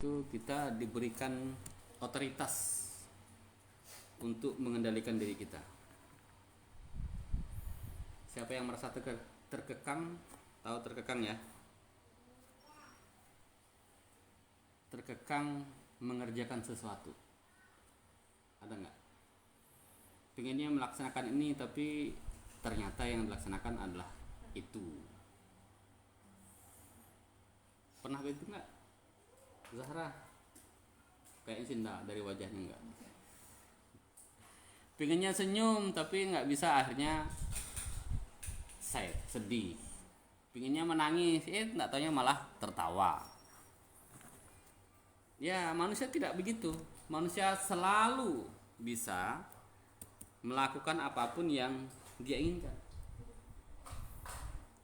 itu kita diberikan otoritas untuk mengendalikan diri kita. Siapa yang merasa terkekang, tahu terkekang ya? Terkekang mengerjakan sesuatu. Ada nggak? Pengennya melaksanakan ini tapi ternyata yang dilaksanakan adalah itu. Pernah begitu nggak, Zahra? Kayaknya sih enggak, dari wajahnya enggak. Pengennya senyum tapi nggak bisa, akhirnya sad, sedih. Pengennya menangis, nggak taunya malah tertawa. Ya, manusia tidak begitu. Manusia selalu bisa melakukan apapun yang dia inginkan.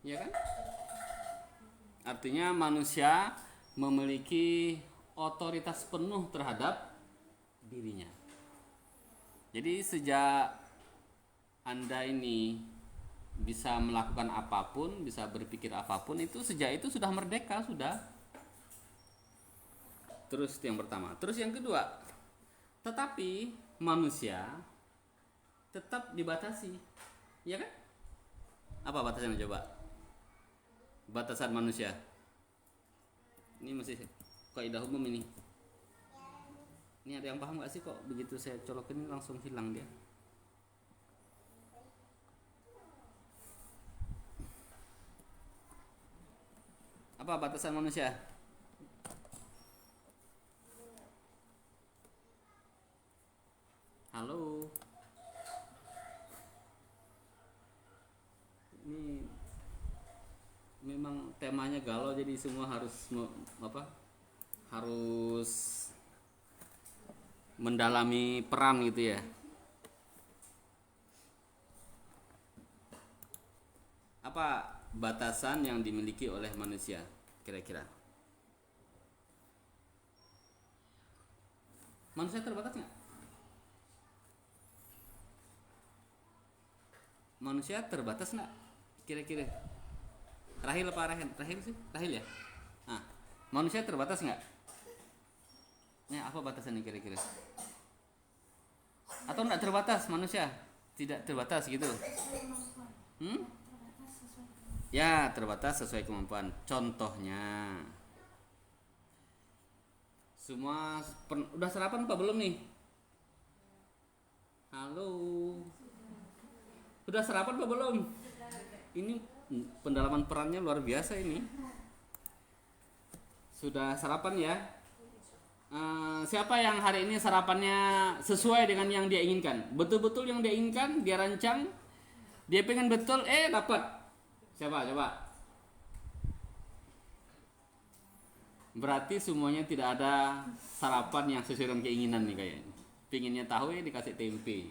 Ya kan? Artinya manusia memiliki otoritas penuh terhadap dirinya. Jadi sejak Anda ini bisa melakukan apapun, bisa berpikir apapun, itu sejak itu sudah merdeka, sudah. Terus yang pertama. Terus yang kedua, tetapi manusia tetap dibatasi. Ya kan? Apa batasannya coba? Batasan manusia. Ini masih kaidah umum ini. Ini ada yang paham gak sih kok begitu saya colokin langsung hilang dia? Apa batasan manusia? Halo. Ini memang temanya galau, jadi semua harus harus mendalami peran gitu ya. Apa batasan yang dimiliki oleh manusia kira-kira? Manusia terbatas nggak? Manusia terbatas nggak kira-kira? Rahil apa Rahel? Rahil sih? Rahil ya? Nah, manusia terbatas nggak? Ini apa batasannya kira-kira? Atau nggak terbatas manusia? Tidak terbatas gitu? Ya, terbatas sesuai kemampuan. Contohnya, semua udah sarapan apa belum nih? Halo, udah sarapan apa belum? Ini pendalaman perannya luar biasa ini. Sudah sarapan ya? Siapa yang hari ini sarapannya sesuai dengan yang dia inginkan? Betul-betul yang dia inginkan, dia rancang, dia pengen betul, dapat. Siapa? Coba. Berarti semuanya tidak ada sarapan yang sesuai dengan keinginan nih kayaknya. Pinginnya tahu ya dikasih tempe.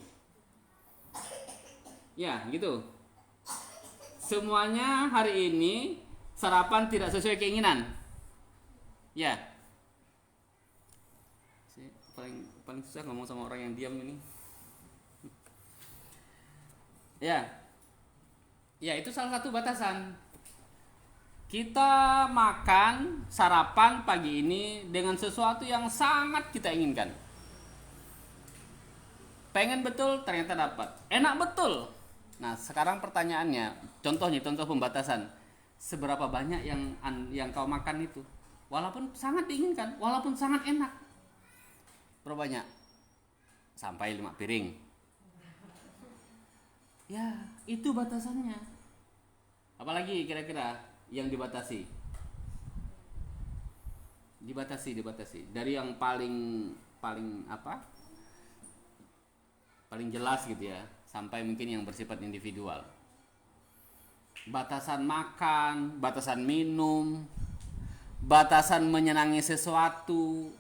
Ya, gitu. Semuanya hari ini sarapan tidak sesuai keinginan. Ya. Paling susah ngomong sama orang yang diam ini. Ya. Ya, itu salah satu batasan. Kita makan sarapan pagi ini dengan sesuatu yang sangat kita inginkan. Pengen betul, ternyata dapat. Enak betul. Nah, sekarang pertanyaannya, contoh pembatasan. Seberapa banyak yang kau makan itu? Walaupun sangat diinginkan, walaupun sangat enak. Berapa banyak? Sampai 5 piring. Ya, itu batasannya. Apalagi kira-kira yang dibatasi? Dibatasi. Dari yang paling jelas gitu ya, sampai mungkin yang bersifat individual. Batasan makan, batasan minum, batasan menyenangi sesuatu,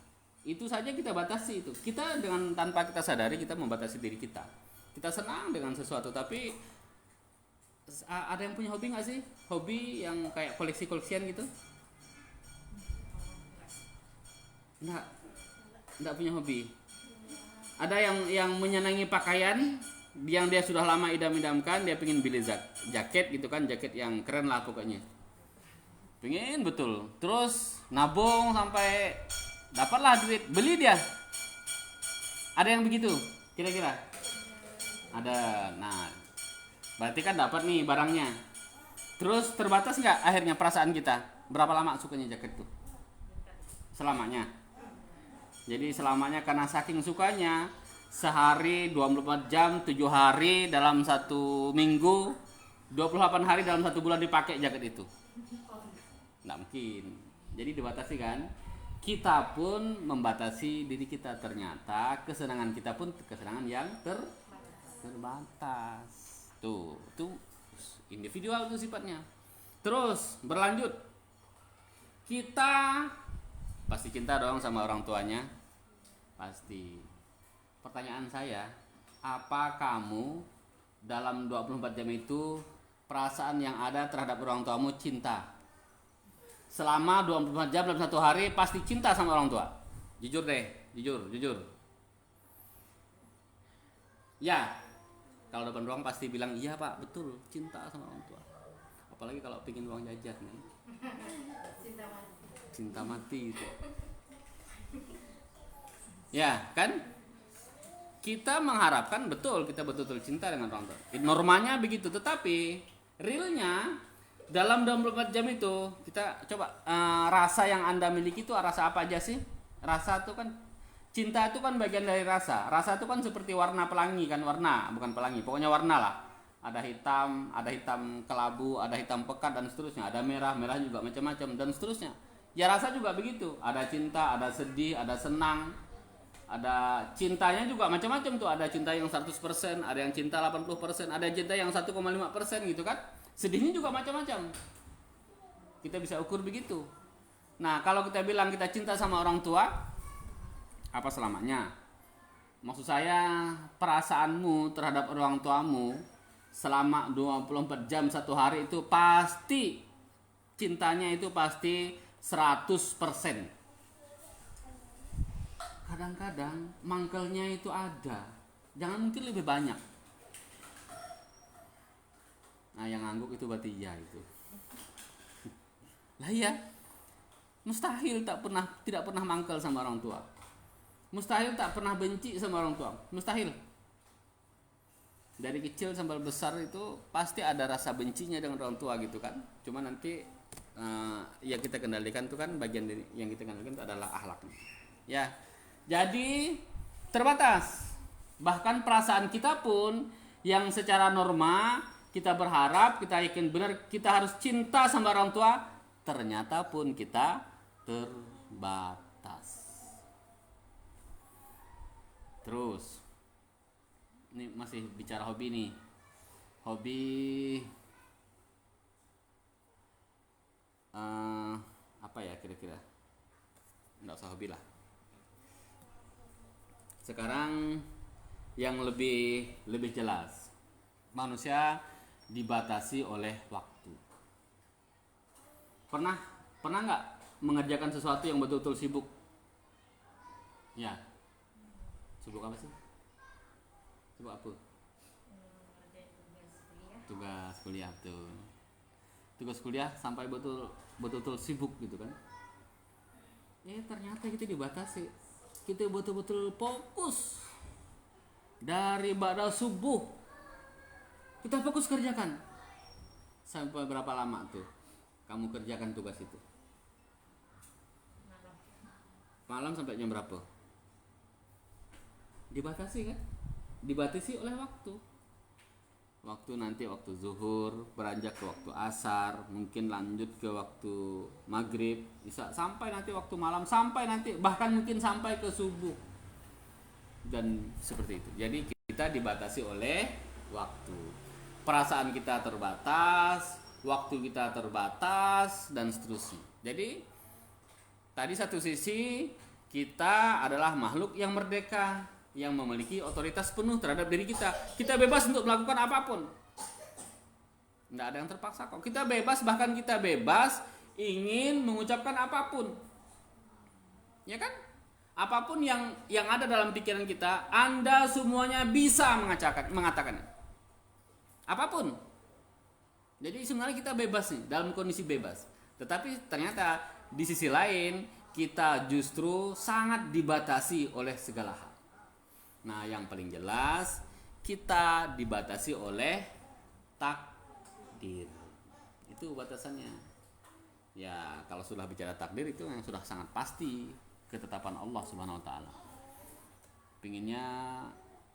itu saja kita batasi itu. Kita dengan tanpa kita sadari kita membatasi diri kita. Kita senang dengan sesuatu, tapi ada yang punya hobi nggak sih? Hobi yang kayak koleksi-koleksian gitu? Nggak punya hobi. Ada yang menyenangi pakaian yang dia sudah lama idam-idamkan, dia pengen beli jaket gitu kan, jaket yang keren lah pokoknya. Pengen betul. Terus nabung sampai dapatlah duit, beli dia. Ada yang begitu kira-kira? Ada. Nah, berarti kan dapat nih barangnya. Terus terbatas nggak akhirnya perasaan kita? Berapa lama sukanya jaket itu? Selamanya. Jadi selamanya karena saking sukanya, sehari 24 jam, 7 hari dalam satu minggu, 28 hari dalam satu bulan dipakai jaket itu. Nggak mungkin. Jadi dibatasi kan? Kita pun membatasi diri kita. Ternyata kesenangan kita pun kesenangan yang terbatas. Tuh individual tuh sifatnya. Terus berlanjut. Kita pasti cinta dong sama orang tuanya. Pasti. Pertanyaan saya, apa kamu dalam 24 jam itu perasaan yang ada terhadap orang tuamu cinta? Selama 24 jam dalam satu hari pasti cinta sama orang tua. Jujur deh, jujur. Ya, kalau depan ruang pasti bilang iya pak, betul cinta sama orang tua. Apalagi kalau pingin uang jajan kan. Cinta mati itu. Ya kan? Kita mengharapkan betul kita betul-betul cinta dengan orang tua. Normanya begitu, tetapi realnya dalam 24 jam itu kita coba rasa yang Anda miliki itu rasa apa aja sih? Rasa itu kan cinta itu kan bagian dari rasa. Rasa itu kan seperti warna pelangi kan, bukan pelangi, pokoknya warna lah. Ada hitam kelabu, ada hitam pekat dan seterusnya. Ada merah juga macam-macam dan seterusnya. Ya rasa juga begitu. Ada cinta, ada sedih, ada senang. Ada cintanya juga macam-macam tuh. Ada cinta yang 100%, ada yang cinta 80%, ada cinta yang 1,5% gitu kan. Sedihnya juga macam-macam. Kita bisa ukur begitu. Nah, kalau kita bilang kita cinta sama orang tua, apa selamanya? Maksud saya, perasaanmu terhadap orang tuamu selama 24 jam satu hari itu pasti cintanya itu pasti 100%. Kadang-kadang mangkelnya itu ada. Jangan mungkin lebih banyak. Nah, yang ngangguk itu berarti iya itu. Lah iya. Mustahil tidak pernah mangkel sama orang tua. Mustahil tak pernah benci sama orang tua. Mustahil. Dari kecil sampai besar itu pasti ada rasa bencinya dengan orang tua gitu kan. Cuma nanti yang kita kendalikan itu kan bagian dari yang kita kendalikan itu adalah akhlaknya. Ya. Jadi terbatas. Bahkan perasaan kita pun yang secara norma kita berharap, kita yakin benar kita harus cinta sama orang tua, ternyata pun kita terbatas. Terus ini masih bicara hobi nih. Hobi apa ya kira-kira? Nggak usah hobi lah. Sekarang yang lebih jelas, manusia dibatasi oleh waktu. Pernah nggak mengerjakan sesuatu yang betul-betul sibuk? Ya, sibuk apa sih? Sibuk apa? Tugas kuliah tuh. Tugas kuliah sampai betul-betul sibuk gitu kan? Ternyata kita dibatasi. Kita betul-betul fokus dari pada subuh. Kita fokus kerjakan. Sampai berapa lama tuh kamu kerjakan tugas itu? Malam sampai jam berapa? Dibatasi kan? Dibatasi oleh waktu. Waktu zuhur, beranjak ke waktu asar, mungkin lanjut ke waktu maghrib, bisa sampai nanti waktu malam, sampai nanti bahkan mungkin sampai ke subuh. Dan seperti itu. Jadi kita dibatasi oleh waktu. Perasaan kita terbatas, waktu kita terbatas dan seterusnya. Jadi tadi satu sisi kita adalah makhluk yang merdeka, yang memiliki otoritas penuh terhadap diri kita. Kita bebas untuk melakukan apapun. Tidak ada yang terpaksa kok. Kita bebas, bahkan kita bebas ingin mengucapkan apapun. Ya kan? Apapun yang ada dalam pikiran kita, Anda semuanya bisa mengatakannya. Apapun. Jadi sebenarnya kita bebas nih, dalam kondisi bebas. Tetapi ternyata di sisi lain kita justru sangat dibatasi oleh segala hal. Nah, yang paling jelas kita dibatasi oleh takdir. Itu batasannya. Ya, kalau sudah bicara takdir itu yang sudah sangat pasti ketetapan Allah Subhanahu wa taala. Pinginnya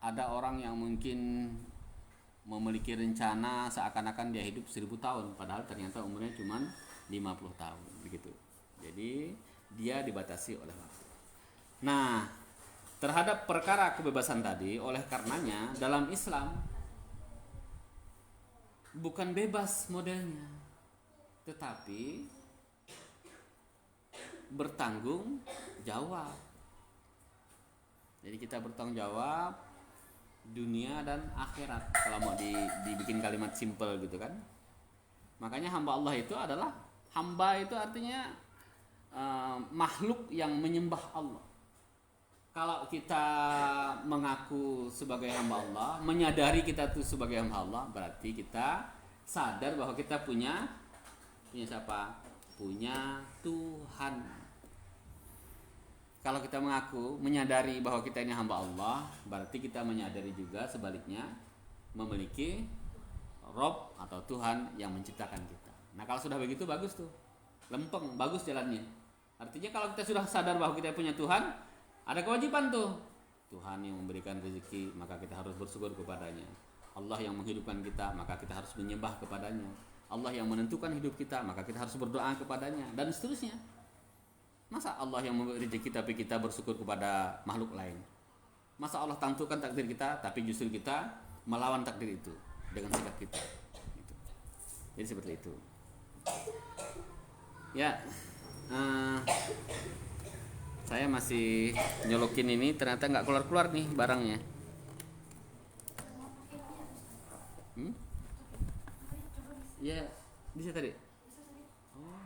ada orang yang mungkin memiliki rencana seakan-akan dia hidup 1000 tahun padahal ternyata umurnya cuma 50 tahun begitu. Jadi dia dibatasi oleh waktu. Nah, terhadap perkara kebebasan tadi, oleh karenanya dalam Islam bukan bebas modelnya, tetapi bertanggung jawab. Jadi kita bertanggung jawab dunia dan akhirat kalau mau dibikin kalimat simple gitu kan. Makanya hamba Allah itu adalah, hamba itu artinya makhluk yang menyembah Allah. Kalau kita mengaku sebagai hamba Allah, menyadari kita itu sebagai hamba Allah, berarti kita sadar bahwa kita punya siapa? Punya Tuhan. Kalau kita mengaku, menyadari bahwa kita ini hamba Allah, berarti kita menyadari juga sebaliknya memiliki Rob atau Tuhan yang menciptakan kita. Nah, kalau sudah begitu bagus tuh, lempeng, bagus jalannya. Artinya kalau kita sudah sadar bahwa kita punya Tuhan, ada kewajiban tuh. Tuhan yang memberikan rezeki, maka kita harus bersyukur kepadanya. Allah yang menghidupkan kita, maka kita harus menyembah kepadanya. Allah yang menentukan hidup kita, maka kita harus berdoa kepadanya, dan seterusnya. Masa Allah yang memberi rezeki tapi kita bersyukur kepada makhluk lain? Masa Allah tentukan takdir kita tapi justru kita melawan takdir itu dengan sikap kita gitu. Jadi seperti itu ya. Saya masih nyolokin ini, ternyata nggak keluar-keluar nih barangnya. Ya, bisa tadi. Oh,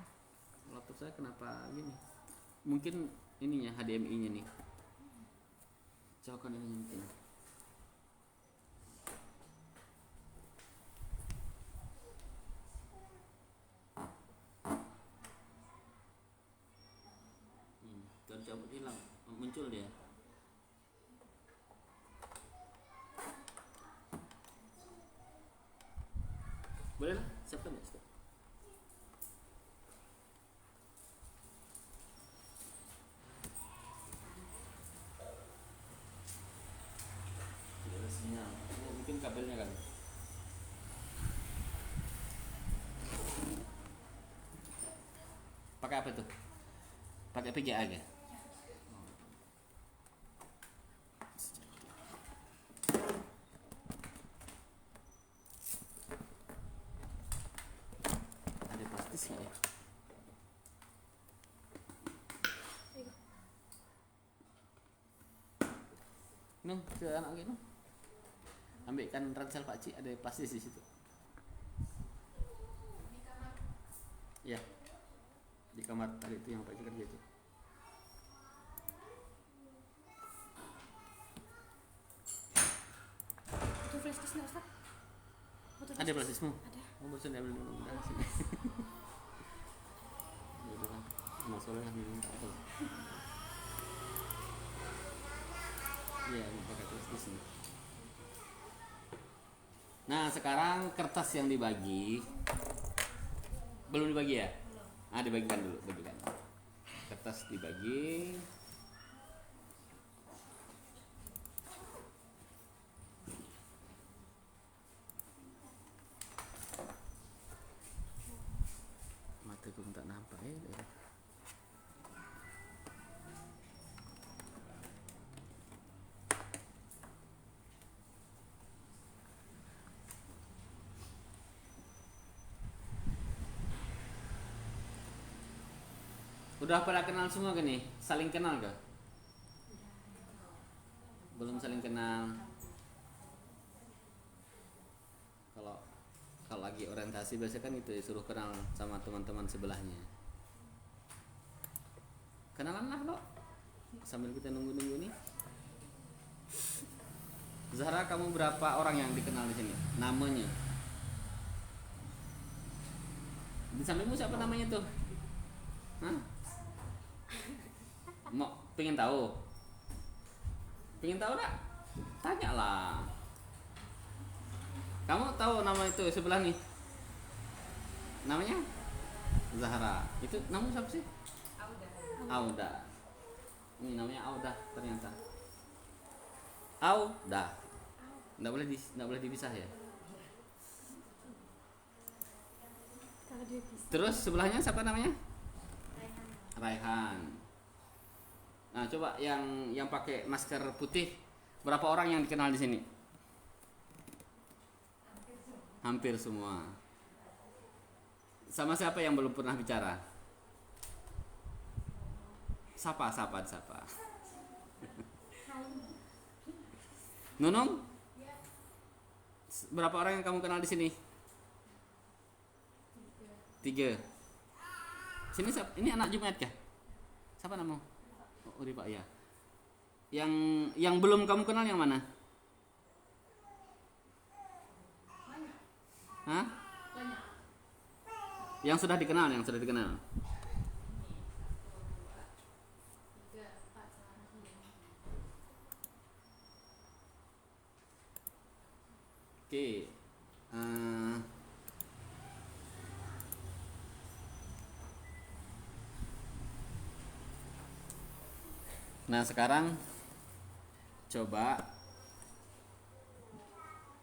laptop saya kenapa gini? Mungkin ininya HDMI-nya nih. Jauhkan ini mungkin. Cabut hilang, muncul dia. Boleh lah, siapkan ya. Tidak ada sinyal. Mungkin kabelnya kan. Pakai apa tuh? Pakai PGA aja. Nung, ke anak lagi nung. Ambilkan ransel Pak Cik, ada plastis di situ. Ya. Di kamar tadi itu yang Pak Cik kerja itu. Itu flash disk Ustaz? Ada plastismu? Ada. Oh, bosan ambil dulu udah sini. Ya udah kan. Masalah minta apa? Iya, pakai plastis nih. Nah, sekarang kertas yang dibagi belum dibagi ya? Belum. Ah, dibagikan dulu, bagikan. Kertas dibagi. Mataku tak nampak ya. Udah pada kenal semua kan nih? Saling kenal gak? Belum saling kenal. Kalau lagi orientasi biasanya kan itu disuruh kenal sama teman-teman sebelahnya. Kenalan lah lo. Sambil kita nunggu-nunggu nih. Zahra, kamu berapa orang yang dikenal di sini? Namanya? Di sampingmu siapa namanya tuh? Hah? Pengen tahu? Pengen tahu enggak? Tanyalah. Kamu tahu nama itu sebelah nih? Namanya Zahra. Itu namu siapa sih? Auda. Ini namanya Auda ternyata. Auda. Nggak boleh dipisah ya. Terus sebelahnya siapa namanya? Raihan. Nah, coba yang pakai masker putih, berapa orang yang dikenal di sini? Hampir semua. Sama siapa yang belum pernah bicara? Sapa. Nunung? Berapa orang yang kamu kenal di sini? 3. Sini siapa? Ini anak Jumat kah? Siapa namamu? Oh, Uri Pak ya. Yang belum kamu kenal yang mana? Hah? Yang sudah dikenal. Oke. Nah, sekarang coba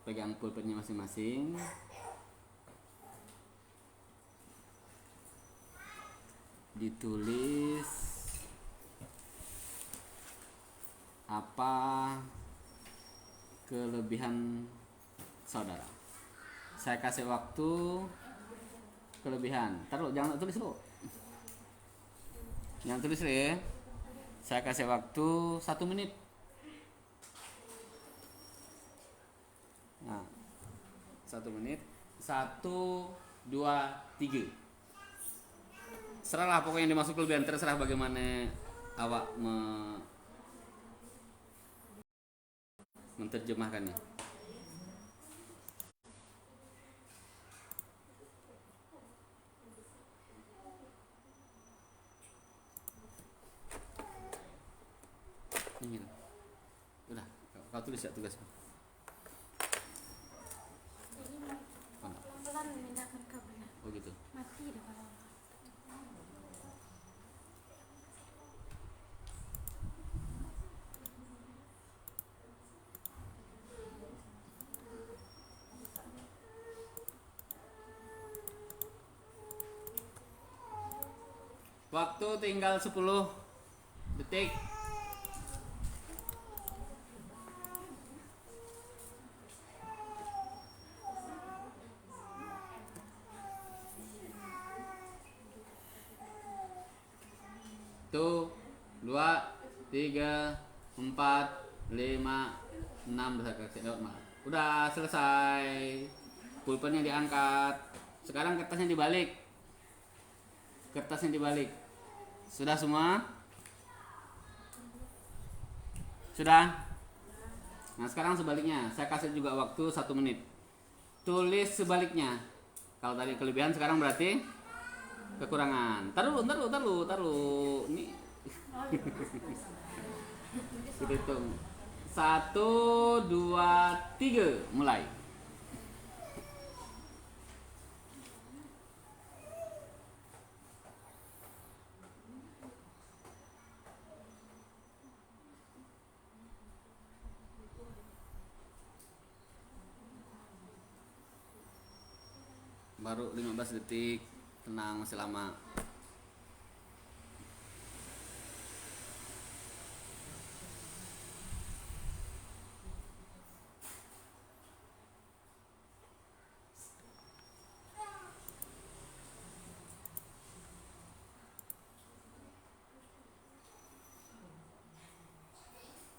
pegang pulpennya masing-masing. Ditulis apa kelebihan saudara. Saya kasih waktu kelebihan. Taruh, jangan tulis dulu. Jangan tulis ya. Saya kasih waktu 1 menit. Nah, 1 menit. 1, 2, 3. Serahlah pokoknya yang dimaksud kelebihan, terserah bagaimana awak menerjemahkannya. Ini. Udah, kau tulis ya tugasnya. Pelan-pelan memindahkan kabel. Oh gitu. Mati dah kalau. Waktu tinggal 10 detik. Tuh, 2, 3, 4, 5, 6 udah selesai. Pulpennya diangkat. Sekarang kertasnya dibalik. Sudah semua? Sudah? Nah, sekarang sebaliknya. Saya kasih juga waktu 1 menit. Tulis sebaliknya. Kalau tadi kelebihan, sekarang berarti kekurangan. Taruh. Ini. Kita hitung. 1, 2, 3. Mulai. Baru 15 detik. Tenang, masih lama.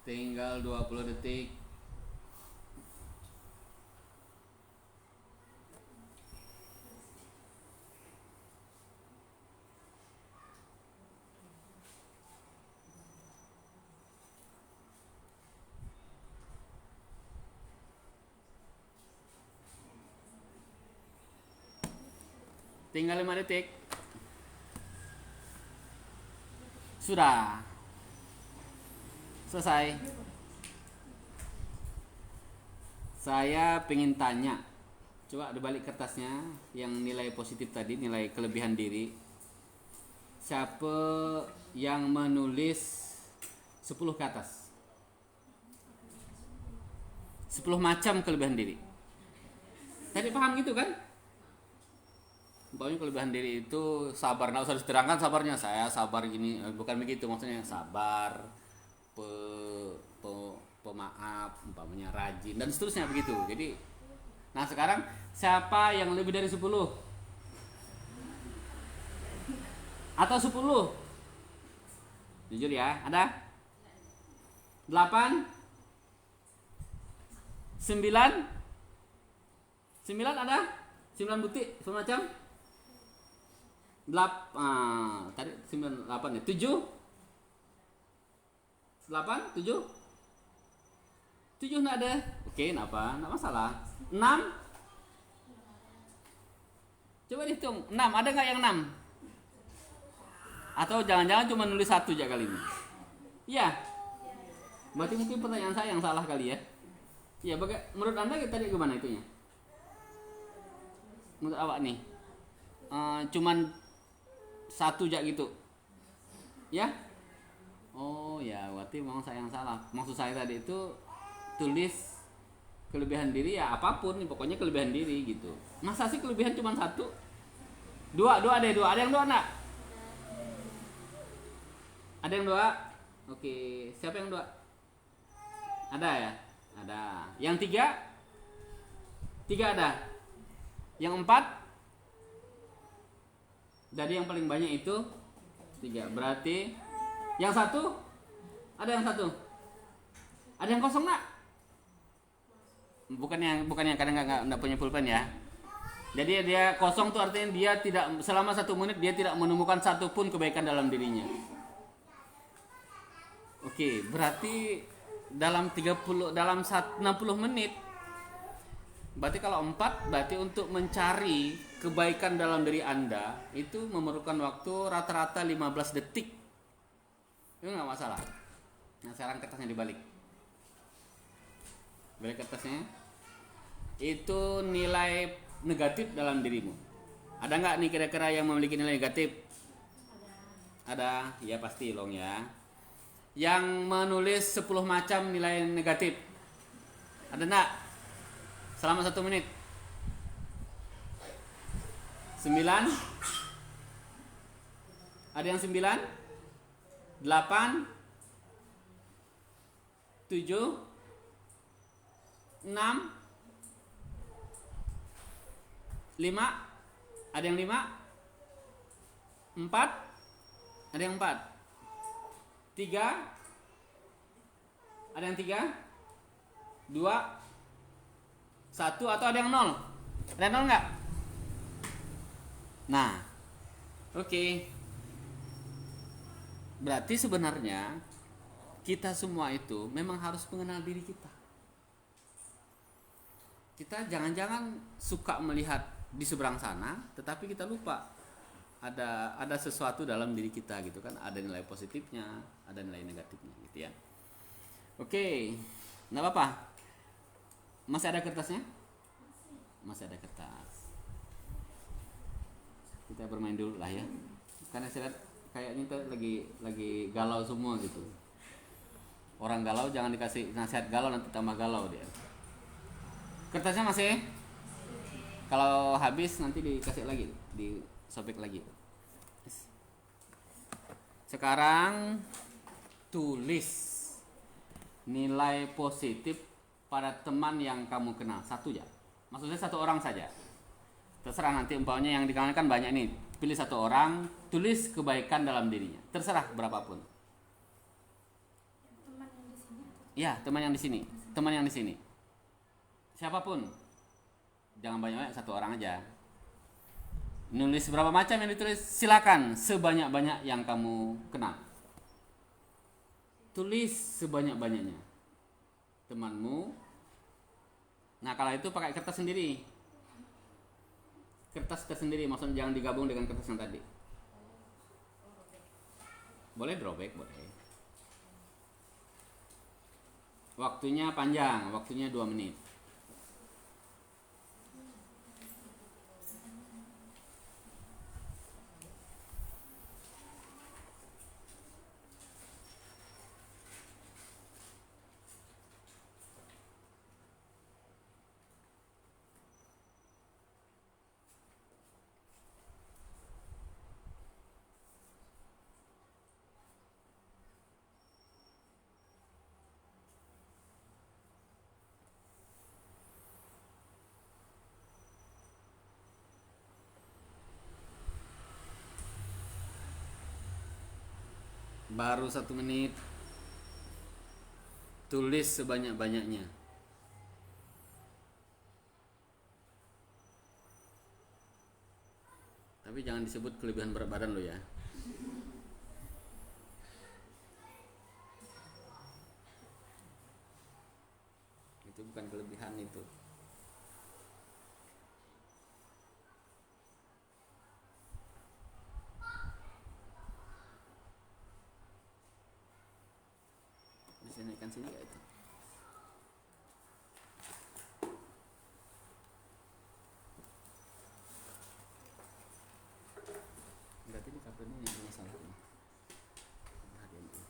Tinggal 20 detik. Tinggal 5 detik. Sudah. Selesai. Saya pengen tanya, coba dibalik kertasnya yang nilai positif tadi, nilai kelebihan diri. Siapa yang menulis 10 ke atas? 10 macam kelebihan diri. Tadi paham gitu kan? Pokoknya kelebihan diri itu sabar, nggak usah diterangkan sabarnya. Saya sabar gini, bukan begitu maksudnya. Sabar, pemaaf, umpamanya rajin dan seterusnya begitu. Jadi, nah sekarang siapa yang lebih dari 10? Atau 10? Jujur ya, ada? 8? 9? 9 ada? 9 butik, semacam? 8, tadi 9, 8 ya? 7? 8? 7? 7 enggak ada? Oke, kenapa? Enggak masalah. 6? Coba dihitung, 6, ada nggak yang 6? Atau jangan-jangan cuma nulis 1 aja kali ini? Iya. Berarti mungkin pertanyaan saya yang salah kali ya. Iya, menurut Anda tadi gimana itunya? Menurut awak nih, cuman 1 aja gitu, ya? Oh ya, berarti memang saya yang salah. Maksud saya tadi itu tulis kelebihan diri ya apapun, pokoknya kelebihan diri gitu. Masa sih kelebihan cuma 1? 2 ada yang 2 enggak? Ada yang 2? Oke, siapa yang 2? Ada ya? Ada. Yang 3? 3 ada. Yang 4? Jadi yang paling banyak itu 3. Berarti yang 1? Ada yang 1? Ada yang kosong enggak? Bukan yang kadang enggak punya pulpen ya. Jadi dia kosong tuh artinya dia tidak, selama 1 menit dia tidak menemukan satu pun kebaikan dalam dirinya. Oke, berarti dalam 60 menit. Berarti kalau 4, berarti untuk mencari kebaikan dalam diri Anda itu memerlukan waktu rata-rata 15 detik. Itu nggak masalah. Nah, sekarang kertasnya dibalik. Balik kertasnya. Itu nilai negatif dalam dirimu. Ada nggak nih kira-kira yang memiliki nilai negatif? Ada, ya pasti Long ya. Yang menulis 10 macam nilai negatif. Ada enggak? Selama 1 menit. 9? Ada yang 9? 8? 7? 6? 5? Ada yang 5? 4? Ada yang 4? 3? Ada yang 3? 2? 1 atau ada yang 0? Ada yang 0 enggak? Nah, oke. Berarti sebenarnya kita semua itu memang harus mengenal diri kita. Kita jangan-jangan suka melihat di seberang sana, tetapi kita lupa ada sesuatu dalam diri kita gitu kan, ada nilai positifnya, ada nilai negatifnya gitu ya. Oke, nggak apa-apa. Masih ada kertasnya? Masih ada kertas. Kita bermain dulu lah ya, karena saya lihat kayaknya kita lagi galau semua gitu. Orang galau jangan dikasih nasihat galau, nanti tambah galau dia. Kertasnya masih? Kalau habis nanti dikasih lagi, disobek lagi. Sekarang tulis nilai positif pada teman yang kamu kenal, 1 ya. Maksudnya 1 orang saja. Terserah nanti umpamanya yang dikenalkan banyak nih. Pilih 1 orang, tulis kebaikan dalam dirinya. Terserah berapapun. Teman yang di sini. Ya, teman yang di sini. Teman yang di sini. Siapapun. Jangan banyak-banyak, 1 orang aja. Nulis berapa macam yang ditulis, silakan sebanyak-banyak yang kamu kenal. Tulis sebanyak-banyaknya. Temanmu. Nah, kalau itu pakai kertas sendiri. Kertas tersendiri, maksudnya jangan digabung dengan kertas yang tadi. Boleh drawback, boleh. Waktunya panjang, waktunya 2 menit. Baru 1 menit. Tulis sebanyak-banyaknya. Tapi jangan disebut kelebihan berat badan lo ya. Itu bukan kelebihan itu. Bisa naikkan sini gak itu? Berarti di kabel ini yang masalah ini. HDMI.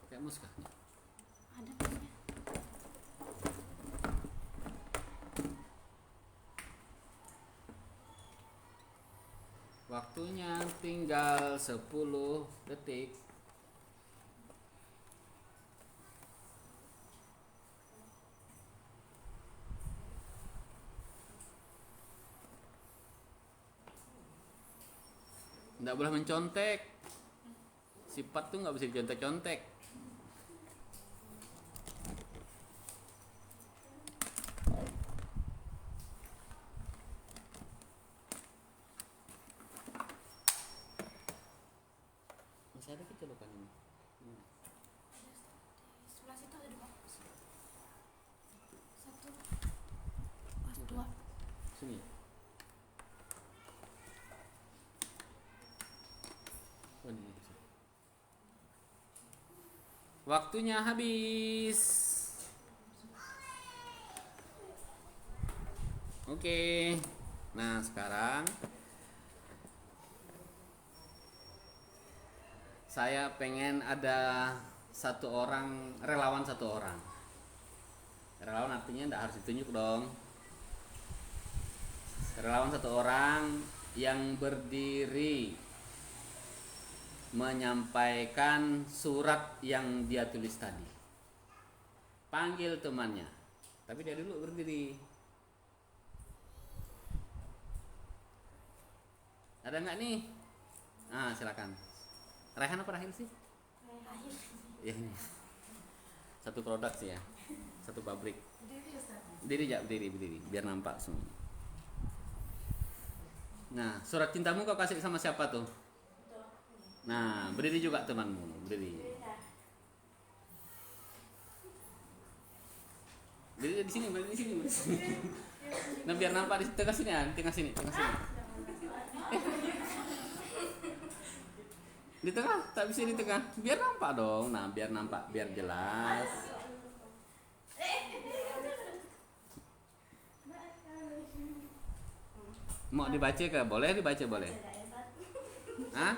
Pakai mus kah? Ada punya. Waktunya tinggal 10 detik. Nggak boleh mencontek. Sifat tuh nggak bisa dicontek-contek. Masih ada kecelupan ini. Di sebelah situ ada 2. 1. Pas 2. Sini. Oh, ini. Waktunya habis. Oke. Nah, sekarang saya pengen ada relawan satu orang. Relawan artinya tidak harus ditunjuk dong. Relawan satu orang yang berdiri menyampaikan surat yang dia tulis tadi. Panggil temannya, tapi dia dulu berdiri. Ada nggak nih? Ah, silakan. Raihan apa Rahil sih? Rahil. Ya ini. Satu produk sih ya. Satu pabrik. Berdiri, biar nampak semua. Nah, surat cintamu kau kasih sama siapa tuh? Nah, berdiri juga temanmu, berdiri. Berdiri di sini. Nah, biar nampak di tengah sini ya, tengah sini. Di tengah, tak bisa di tengah. Biar nampak dong. Nah, biar nampak, biar jelas. Mau dibaca ke? Boleh dibaca, boleh. Hah?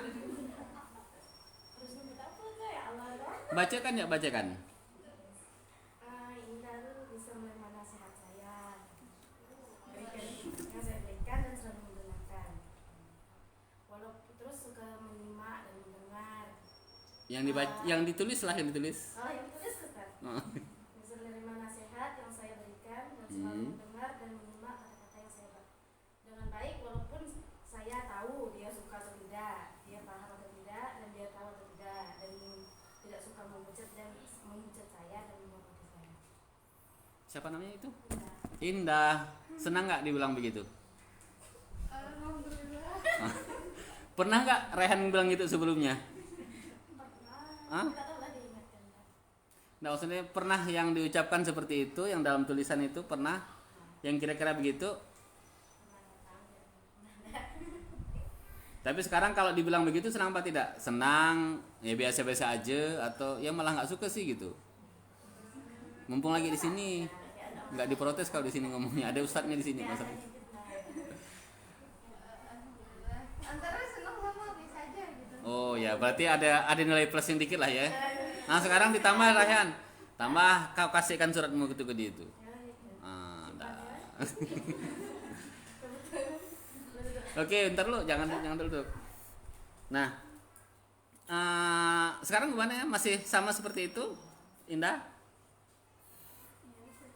Bacakan ya, bacakan. Indah bisa menerima nasihat saya, yang saya berikan dan selalu mendengarkan. Walaupun terus suka menyimak dan mendengar. Yang ditulis lah, yang ditulis. Yang tulis Ustaz. Bisa menerima nasihat yang saya berikan dan selalu mendengar dan menyimak kata-kata yang saya dengan baik, walaupun saya tahu dia suka atau tidak, dia paham atau tidak, dan dia tahu atau tidak, dan tidak suka menghujat saya dan menghormati saya. Siapa namanya itu? Indah. Senang nggak dibilang begitu? Alhamdulillah. Pernah nggak Rehan bilang gitu sebelumnya? Hah? Tidak tahu lah diingatkan. Nah, maksudnya pernah yang diucapkan seperti itu, yang dalam tulisan itu pernah yang kira-kira begitu? Tapi sekarang kalau dibilang begitu senang apa tidak? Senang, ya biasa-biasa aja atau ya malah nggak suka sih gitu. Mumpung lagi di sini, nggak diprotes kalau di sini ngomongnya. Ada ustadznya di sini masa. Antara senang sama bisa aja gitu. Oh ya, berarti ada nilai plus yang dikit lah ya. Nah sekarang ditambah Rayhan, tambah kau kasihkan suratmu gitu ke dia itu. Ah, dah. Oke, ntar lu jangan dulu. Nah, sekarang gimana ya? Masih sama seperti itu, Indah?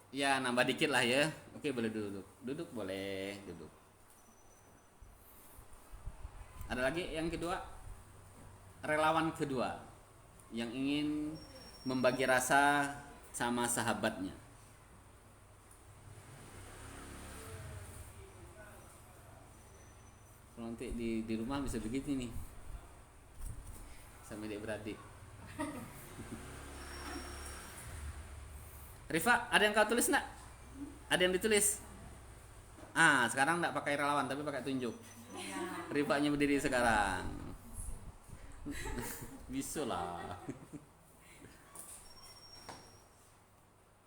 Ya nambah dikit lah ya. Oke boleh duduk boleh duduk. Ada lagi yang kedua, relawan kedua yang ingin membagi rasa sama sahabatnya. Kalau nanti di rumah bisa begitu nih sama adik-beradik. Rifa, ada yang kau tulis enggak? Ada yang ditulis? Sekarang enggak pakai relawan tapi pakai tunjuk. Rifanya berdiri sekarang. Bisa lah.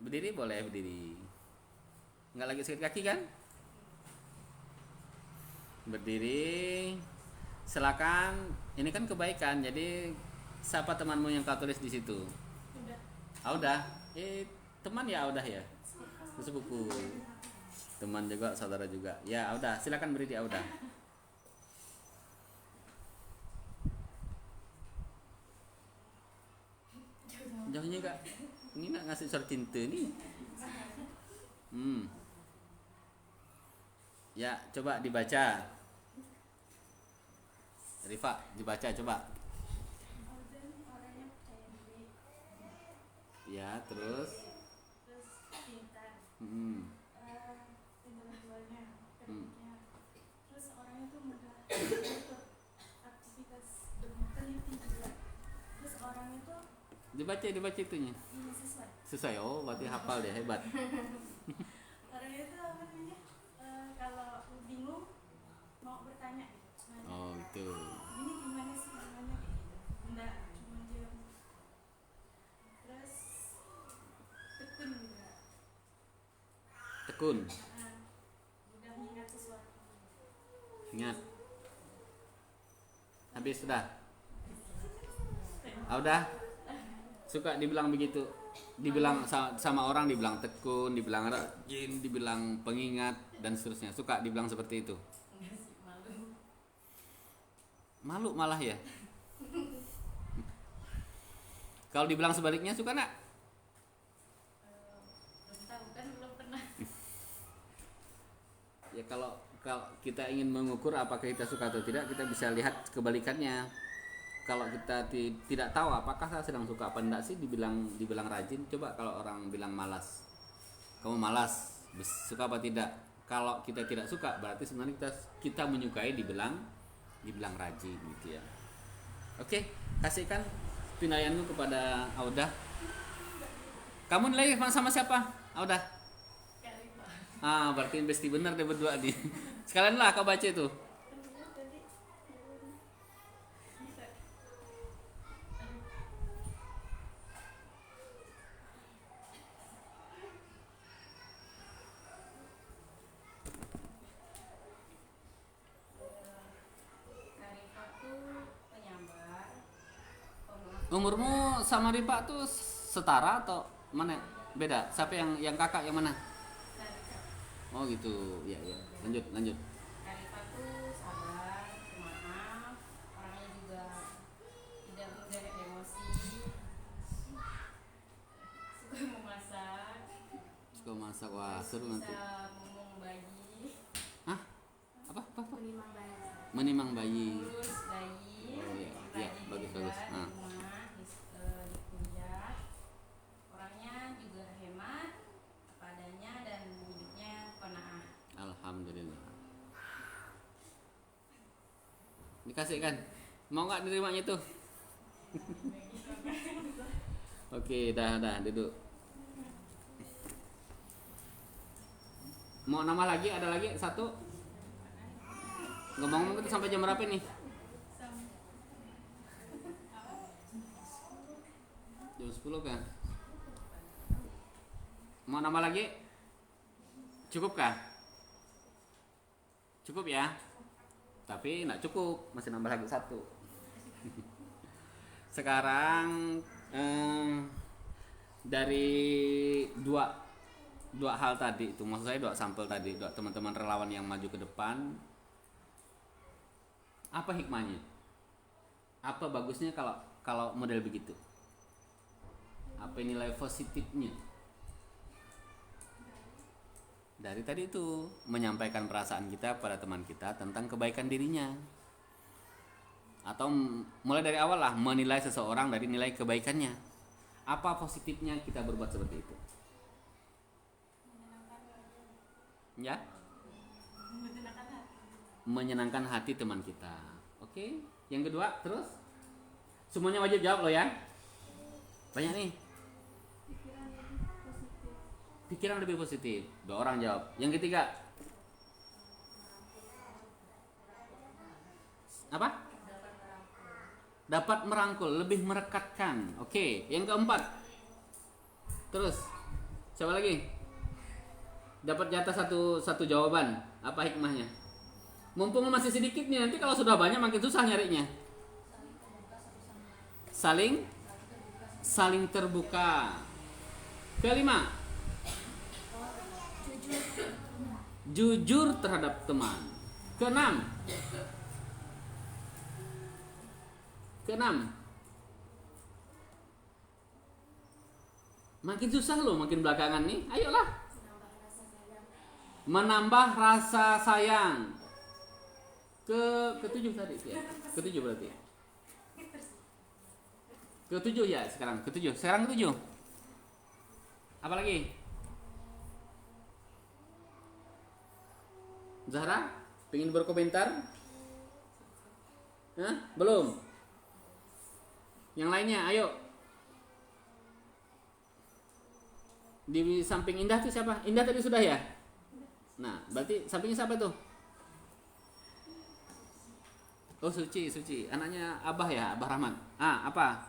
Berdiri boleh berdiri. Enggak lagi sakit kaki kan? Berdiri. Silakan. Ini kan kebaikan. Jadi siapa temanmu yang kau tulis di situ? Udah. Teman ya udah ya. Sepupu. Teman juga, saudara juga. Ya udah, silakan berdiri udah. Jauhnya Kak. Ini nak ngasih surat cinta nih. Ya, coba dibaca. Rifa, dibaca coba. Orangnya percaya diri, Ya, terus. terus pintar, intelektualnya, akademiknya. Terus orangnya tuh mudah untuk aktivitas teliti juga. Terus orangnya tuh Dibaca itunya. ini sesuai. Sesuai. Oh, berarti hafal dia, hebat. Orangnya tuh apa namanya? Kalau bingung mau bertanya. Oh, gitu. Ini gimana sih namanya? Enggak cuma diam. Terus tekun juga. Tekun. Mudah mengingat sesuatu. Ingat. Habis sudah. Udah. Suka dibilang begitu. Dibilang sama orang dibilang tekun, dibilang rajin, dibilang pengingat dan seterusnya. Suka dibilang seperti itu. Malu malah ya. Kalau dibilang sebaliknya suka nak? Belum tahu kan belum pernah. Ya kalau kita ingin mengukur apakah kita suka atau tidak, kita bisa lihat kebalikannya. Kalau kita tidak tahu apakah saya sedang suka apa enggak sih, dibilang rajin. Coba kalau orang bilang malas, kamu malas, suka apa tidak? Kalau kita tidak suka, berarti sebenarnya kita menyukai dibilang rajin gitu ya. Oke, kasihkan pindayanmu kepada Audah. Kamu nilai sama siapa? Audah. Berarti investi benar deh berdua nih. Sekalian lah kau baca itu. Umurmu sama Rifa tuh setara atau mana? Beda. Siapa yang kakak yang mana? Oh gitu. Ya. Lanjut. Karifah tuh sabar, pemaaf, orangnya juga tidak mudah emosi, suka memasak, Suka masak. Wah, seru nanti. bisa ngomong bayi, Apa? Menimang bayi. Menimang bayi. urus bayi, Oh iya, rajin bagus. juga di rumah, di kuliah. Orangnya juga hemat, apa adanya dan hidupnya qanaah. Alhamdulillah. Dikasihkan. Mau nggak nerimanya tuh? Oke, dah duduk. Mau nama lagi? Ada lagi satu? Ngomong-ngomong itu sampai jam berapa nih? Jam 10 kan? Mau nambah lagi? Cukup kah? Cukup ya? Tapi nggak cukup, masih nambah lagi satu. Sekarang dari dua hal tadi itu, maksud saya dua sampel tadi, dua teman-teman relawan yang maju ke depan, apa hikmahnya? Apa bagusnya kalau model begitu? Apa nilai positifnya? Dari tadi itu menyampaikan perasaan kita pada teman kita tentang kebaikan dirinya, atau mulai dari awal lah menilai seseorang dari nilai kebaikannya. Apa positifnya kita berbuat seperti itu? Ya, menyenangkan hati teman kita. Oke, yang kedua terus semuanya wajib jawab loh ya. Banyak nih. Pikiran lebih positif. 2 orang jawab. Yang ketiga apa? Dapat merangkul, lebih merekatkan. Oke, yang keempat. Terus siapa lagi? Dapat jatah satu jawaban. Apa hikmahnya? Mumpung masih sedikit nih, nanti kalau sudah banyak makin susah nyarinya. Saling terbuka. Kelima, jujur terhadap teman. Keenam, makin susah loh, makin belakangan nih. Ayolah, menambah rasa sayang. Ketujuh tadi ya. Ketujuh berarti. Ketujuh ya sekarang. Sekarang ketujuh. Apa lagi? Zahra, pengen berkomentar? Hah? Belum? Yang lainnya, ayo. Di samping Indah tuh siapa? Indah tadi sudah ya? Nah, berarti sampingnya siapa tuh? Oh, Suci. Anaknya Abah ya, Abah Rahman. Apa?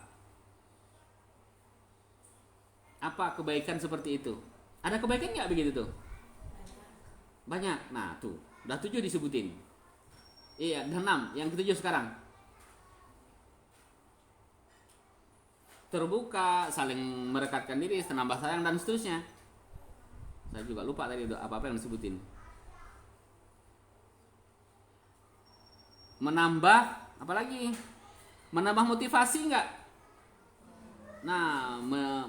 Apa kebaikan seperti itu? Ada kebaikan nggak begitu tuh? Banyak. Nah, tuh. Udah 7 disebutin. Iya, udah 6. Yang ke-7 sekarang. Terbuka, saling merekatkan diri, menambah sayang dan seterusnya. Saya juga lupa tadi apa yang disebutin. Menambah, apalagi? Menambah motivasi enggak? Nah,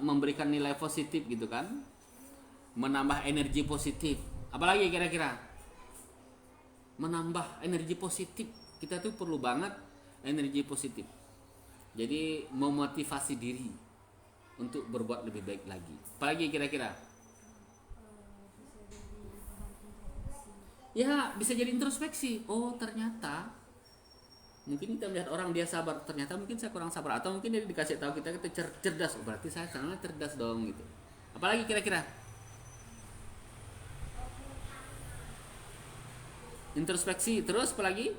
memberikan nilai positif gitu kan. Menambah energi positif. Apalagi kira-kira? Menambah energi positif. Kita tuh perlu banget energi positif. Jadi memotivasi diri untuk berbuat lebih baik lagi. Apalagi kira-kira? Ya, bisa jadi introspeksi. Oh, ternyata mungkin kita melihat orang dia sabar, ternyata mungkin saya kurang sabar, atau mungkin dia dikasih tahu kita cerdas. Oh, berarti saya sangat cerdas dong gitu. Apalagi kira-kira? Introspeksi. Terus apalagi?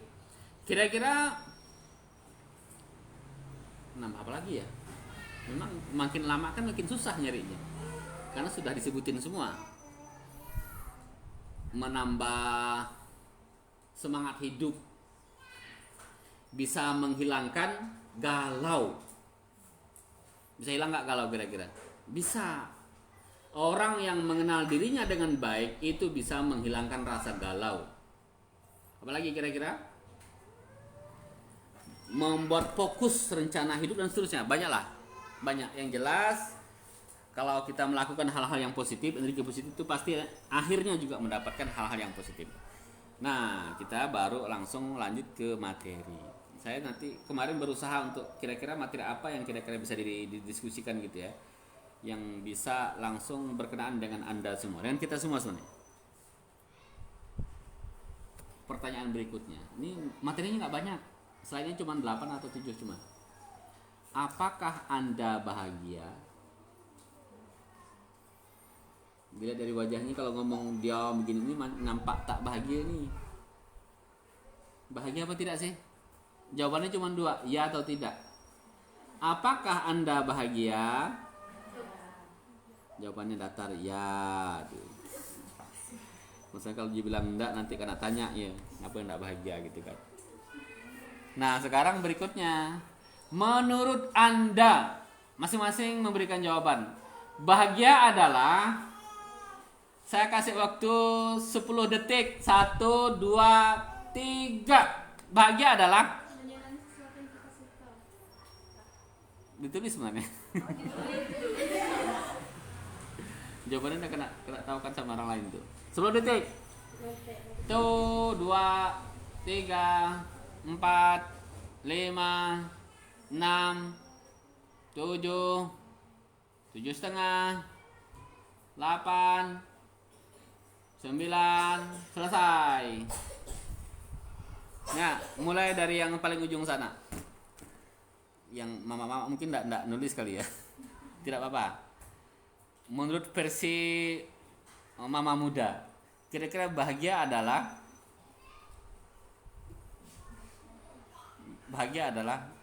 Kira-kira 6 apalagi ya? Memang makin lama kan makin susah nyarinya, karena sudah disebutin semua. Menambah semangat hidup, bisa menghilangkan galau. Bisa hilang nggak galau kira-kira? Bisa. Orang yang mengenal dirinya dengan baik itu bisa menghilangkan rasa galau. Apalagi kira-kira? Membuat fokus rencana hidup dan seterusnya. Banyak yang jelas. Kalau kita melakukan hal-hal yang positif, energi positif itu pasti akhirnya juga mendapatkan hal-hal yang positif. Nah, kita baru langsung lanjut ke materi. Saya nanti kemarin berusaha untuk kira-kira materi apa yang kira-kira bisa didiskusikan gitu ya, yang bisa langsung berkenaan dengan Anda semua, dengan kita semua sebenarnya. Pertanyaan berikutnya, ini materinya nggak banyak, selainnya cuma 8 atau 7 cuma. Apakah Anda bahagia? Bila dari wajahnya kalau ngomong dia begini ini nampak tak bahagia nih. Bahagia apa tidak sih? Jawabannya cuma 2, ya atau tidak. Apakah Anda bahagia? Jawabannya datar ya. Maksudnya kalau dia bilang enggak, nanti kena tanya ya, apa yang enggak bahagia gitu kan. Nah, sekarang berikutnya, menurut Anda, masing-masing memberikan jawaban. Bahagia adalah, saya kasih waktu 10 detik. 1, 2, 3. Bahagia adalah menjalani sesuatu yang kita suka. ditulis sebenarnya. Jawabannya udah kena tahu kan sama orang lain tuh. 10 detik. 1, 2, 3, 4, 5, 6, 7, 7,5, 8, 9, selesai. Ya, mulai dari yang paling ujung sana. Yang mama mungkin enggak nulis kali ya. Tidak apa-apa. Menurut versi mama muda, kira-kira bahagia adalah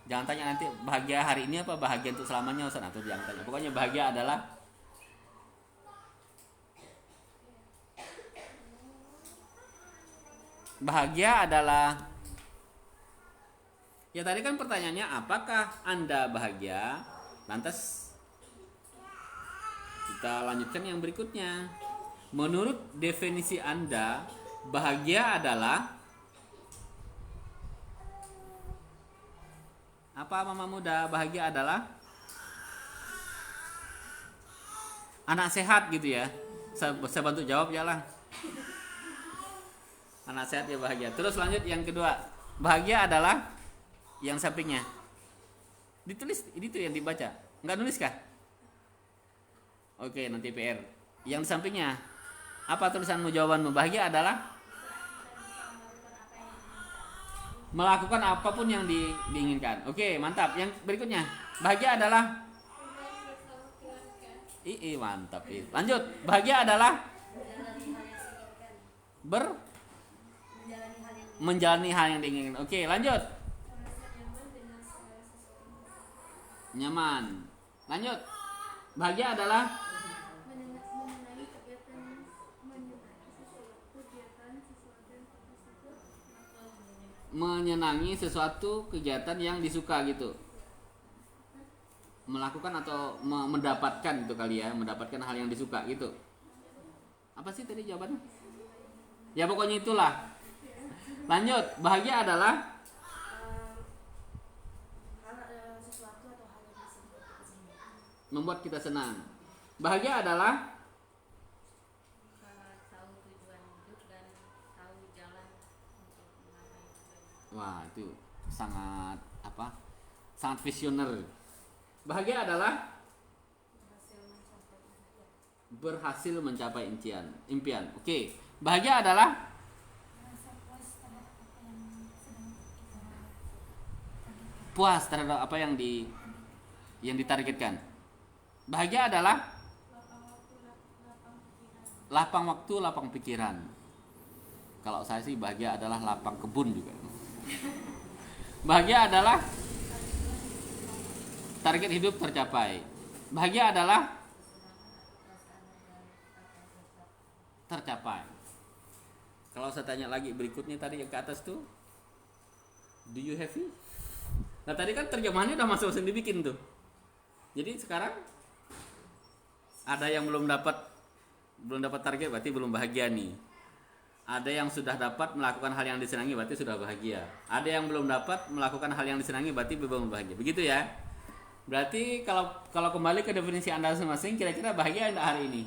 jangan tanya nanti bahagia hari ini apa bahagia untuk selamanya Ustaz, atau jangan tanya. Pokoknya bahagia adalah ya tadi kan pertanyaannya apakah Anda bahagia? Lantas kita lanjutkan yang berikutnya. Menurut definisi Anda, bahagia adalah apa, mama muda? Bahagia adalah anak sehat gitu ya. Saya bantu jawab ya lah. Anak sehat ya bahagia. Terus lanjut yang kedua. Bahagia adalah yang sampingnya. Ditulis, ini tuh yang dibaca. Enggak nulis kah? Oke, nanti PR. Yang di sampingnya. Apa tulisanmu, jawabanmu? Bahagia adalah melakukan apapun yang diinginkan. Oke, mantap. Yang berikutnya. Bahagia adalah mantap. Lanjut. Bahagia adalah menjalani hal yang diinginkan. Oke, lanjut. Nyaman. Lanjut. Bahagia adalah menyenangi sesuatu kegiatan yang disuka gitu. Melakukan atau mendapatkan itu kali ya, mendapatkan hal yang disuka gitu. Apa sih tadi jawabannya? Ya pokoknya itulah. Lanjut, bahagia adalah Sesuatu atau hal yang bisa membuat kita senang. membuat kita senang. Bahagia adalah tahu tujuan hidup dan tahu jalan untuk mencapai tujuan. wah, itu sangat sangat visioner. Bahagia adalah berhasil mencapai impian. Oke. Bahagia adalah Merasa puas terhadap apa yang sedang kita targetkan. puas terhadap apa yang ditargetkan. Bahagia adalah lapang waktu, lapang pikiran. Kalau saya sih bahagia adalah lapang kebun juga. Bahagia adalah target hidup tercapai. Bahagia adalah tercapai. Kalau saya tanya lagi berikutnya tadi yang ke atas tuh, do you happy? Nah tadi kan terjemahannya udah masing-masing dibikin tuh. Jadi sekarang ada yang belum dapat target, berarti belum bahagia nih. Ada yang sudah dapat melakukan hal yang disenangi, berarti sudah bahagia. Ada yang belum dapat melakukan hal yang disenangi, berarti belum bahagia. Begitu ya. Berarti kalau kembali ke definisi Anda masing-masing, kira-kira bahagia enggak hari ini?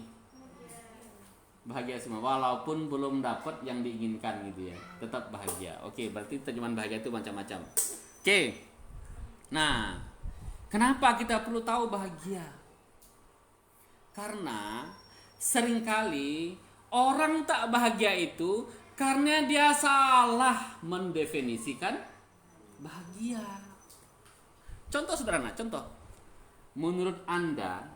Bahagia semua, walaupun belum dapat yang diinginkan gitu ya, tetap bahagia. Oke, berarti terjemahan bahagia itu macam-macam. Oke. Nah, kenapa kita perlu tahu bahagia? Karena seringkali orang tak bahagia itu karena dia salah mendefinisikan bahagia. Contoh sederhana, menurut Anda,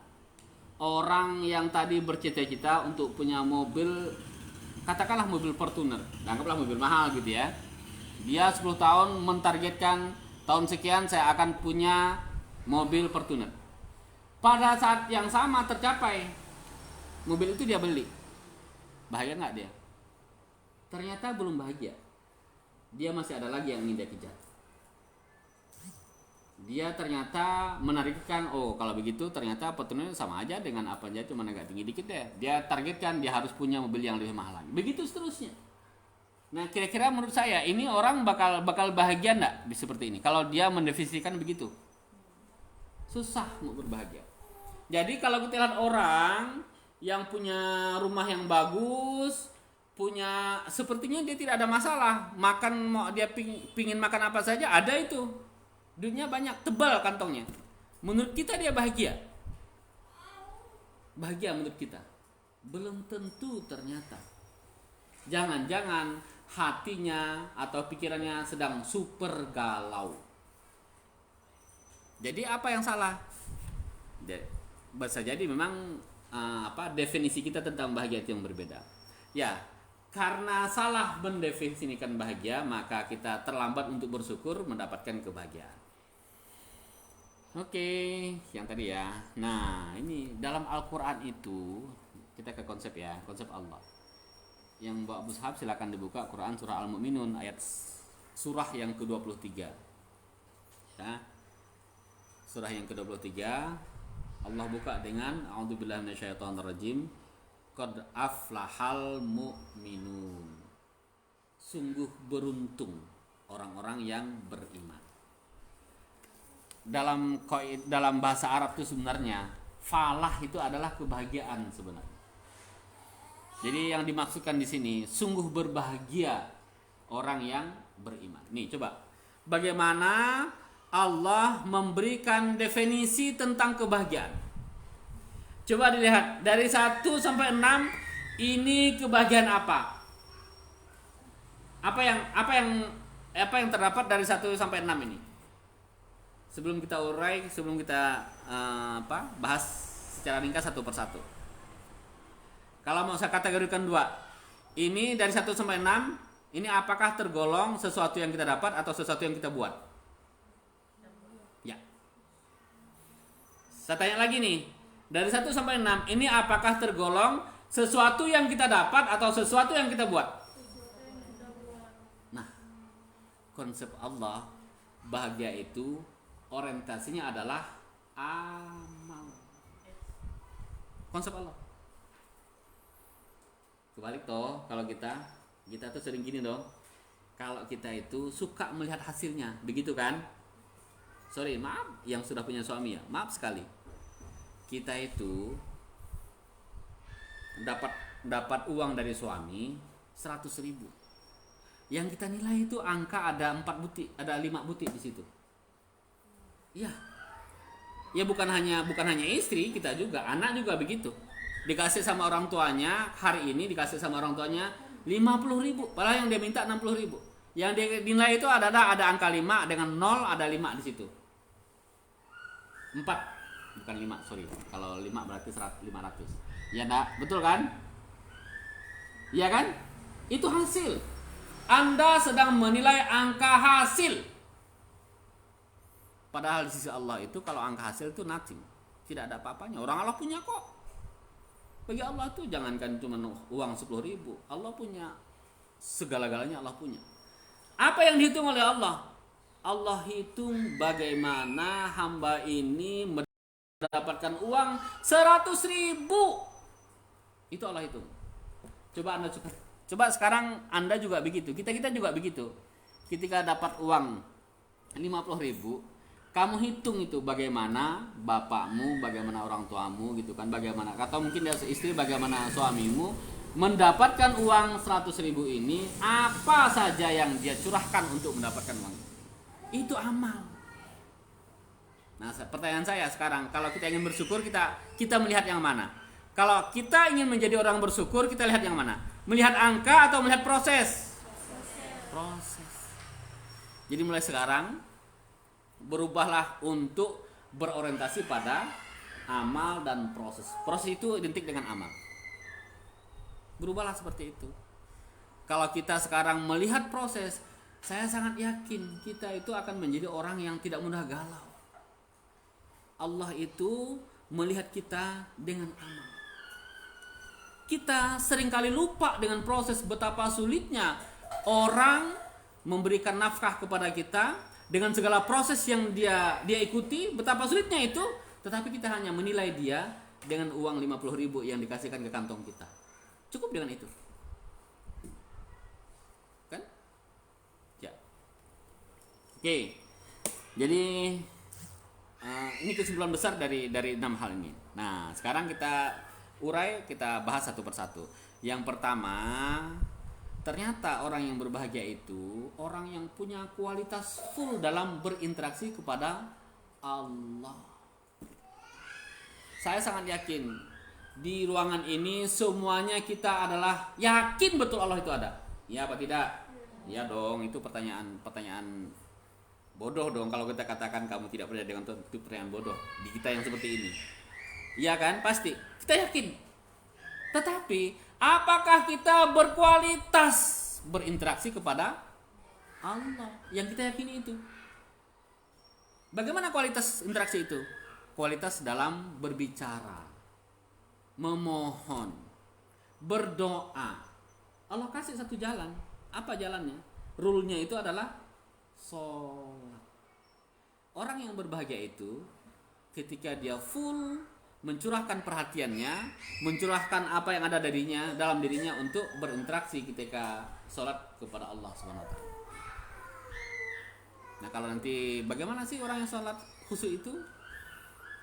orang yang tadi bercita-cita untuk punya mobil, katakanlah mobil Fortuner, anggaplah mobil mahal gitu ya. Dia 10 tahun mentargetkan tahun sekian saya akan punya mobil Fortuner. Pada saat yang sama tercapai, mobil itu dia beli. Bahagia nggak dia? Ternyata belum bahagia. Dia masih ada lagi yang ingin dia kejar. Dia ternyata menargetkan, oh kalau begitu ternyata Fortuner sama aja dengan apa aja, cuma agak tinggi dikit deh. Dia targetkan dia harus punya mobil yang lebih mahal lagi. Begitu seterusnya. Nah kira-kira menurut saya ini orang bakal bahagia nggak seperti ini? Kalau dia mendefinisikan begitu, susah mau berbahagia. Jadi kalau kita lihat orang yang punya rumah yang bagus, punya sepertinya dia tidak ada masalah, makan mau dia pingin makan apa saja ada itu, duitnya banyak, tebal kantongnya. Menurut kita dia bahagia. Bahagia menurut kita. Belum tentu ternyata. Jangan-jangan hatinya atau pikirannya sedang super galau. Jadi apa yang salah? Bisa jadi memang definisi kita tentang bahagia itu yang berbeda. Ya, karena salah mendefinisikan bahagia, maka kita terlambat untuk bersyukur mendapatkan kebahagiaan. Oke, yang tadi ya. Nah, ini dalam Al-Quran itu kita ke konsep ya, konsep Allah. Yang bawa mushaf silakan dibuka Quran surah Al-Mu'minun ayat surah yang ke-23. Ya. Surah yang ke-23 Allah buka dengan a'udzubillahi minasyaitonirrajim. Qad aflahal mu'minun. Sungguh beruntung orang-orang yang beriman. Dalam bahasa Arab itu sebenarnya falah itu adalah kebahagiaan sebenarnya. Jadi yang dimaksudkan di sini sungguh berbahagia orang yang beriman. Nih coba bagaimana Allah memberikan definisi tentang kebahagiaan. Coba dilihat dari 1 sampai 6 ini kebahagiaan apa? Apa yang terdapat dari 1 sampai 6 ini? Sebelum kita urai, sebelum kita bahas secara ringkas satu persatu. Kalau mau saya kategorikan 2, ini dari 1 sampai 6, ini apakah tergolong sesuatu yang kita dapat atau sesuatu yang kita buat? Ya. Saya tanya lagi nih, dari 1 sampai 6, ini apakah tergolong sesuatu yang kita dapat atau sesuatu yang kita buat? Nah, konsep Allah, bahagia itu orientasinya adalah amal. Konsep Allah. Kebalik toh, kalau kita tuh sering gini dong. Kalau kita itu suka melihat hasilnya, begitu kan? Sorry, maaf yang sudah punya suami ya, maaf sekali. Kita itu dapat uang dari suami 100.000. Yang kita nilai itu angka ada 4 butik, ada 5 butik di situ. Iya. Ya bukan hanya istri, kita juga, anak juga begitu. Dikasih sama orang tuanya, hari ini dikasih sama orang tuanya 50.000, padahal yang dia minta 60.000. Yang dia nilai itu ada angka 5 dengan 0 ada 5 di situ. 4 bukan 5, sorry. Kalau 5 berarti 500. Ya enggak? Betul kan? Iya kan? Itu hasil. Anda sedang menilai angka hasil. Padahal di sisi Allah itu kalau angka hasil itu nothing. Tidak ada apa-apanya. Orang Allah punya kok. Bagi Allah tuh jangankan cuma uang 10.000, Allah punya segala-galanya, Allah punya. Apa yang dihitung oleh Allah? Allah hitung bagaimana hamba ini mendapatkan uang 100.000. Itu Allah hitung. Coba sekarang Anda juga begitu. Kita juga begitu. Ketika dapat uang 50.000, kamu hitung itu bagaimana bapakmu, bagaimana orang tuamu gitu kan, bagaimana atau mungkin dia istri, bagaimana suamimu mendapatkan uang 100.000 ini, apa saja yang dia curahkan untuk mendapatkan uang itu amal. Nah, pertanyaan saya sekarang, kalau kita ingin bersyukur, kita melihat yang mana? Kalau kita ingin menjadi orang bersyukur, kita lihat yang mana? Melihat angka atau melihat proses? Proses. Jadi mulai sekarang berubahlah untuk berorientasi pada amal dan proses. Proses itu identik dengan amal. Berubahlah seperti itu. Kalau kita sekarang melihat proses, saya sangat yakin kita itu akan menjadi orang yang tidak mudah galau. Allah itu melihat kita dengan amal. Kita seringkali lupa dengan proses betapa sulitnya orang memberikan nafkah kepada kita dengan segala proses yang dia ikuti, betapa sulitnya itu, tetapi kita hanya menilai dia dengan uang 50.000 yang dikasihkan ke kantong kita. Cukup dengan itu. Kan? Ya. Oke. Jadi ini kesimpulan besar dari 6 hal ini. Nah, sekarang kita urai, kita bahas satu persatu. Yang pertama, ternyata orang yang berbahagia itu orang yang punya kualitas full dalam berinteraksi kepada Allah. Saya sangat yakin di ruangan ini semuanya kita adalah yakin betul Allah itu ada. Ya apa tidak? Ya dong, itu pertanyaan bodoh dong kalau kita katakan kamu tidak percaya dengan Tuhan. Itu pertanyaan bodoh di kita yang seperti ini. Iya kan? Pasti kita yakin. Tetapi apakah kita berkualitas berinteraksi kepada Allah yang kita yakini itu? Bagaimana kualitas interaksi itu? Kualitas dalam berbicara, memohon, berdoa. Allah kasih satu jalan. Apa jalannya? Rule-nya itu adalah sholat. Orang yang berbahagia itu ketika dia full mencurahkan perhatiannya, mencurahkan apa yang ada dalam dirinya untuk berinteraksi ketika sholat kepada Allah SWT. Nah, kalau nanti bagaimana sih orang yang sholat khusyuk itu?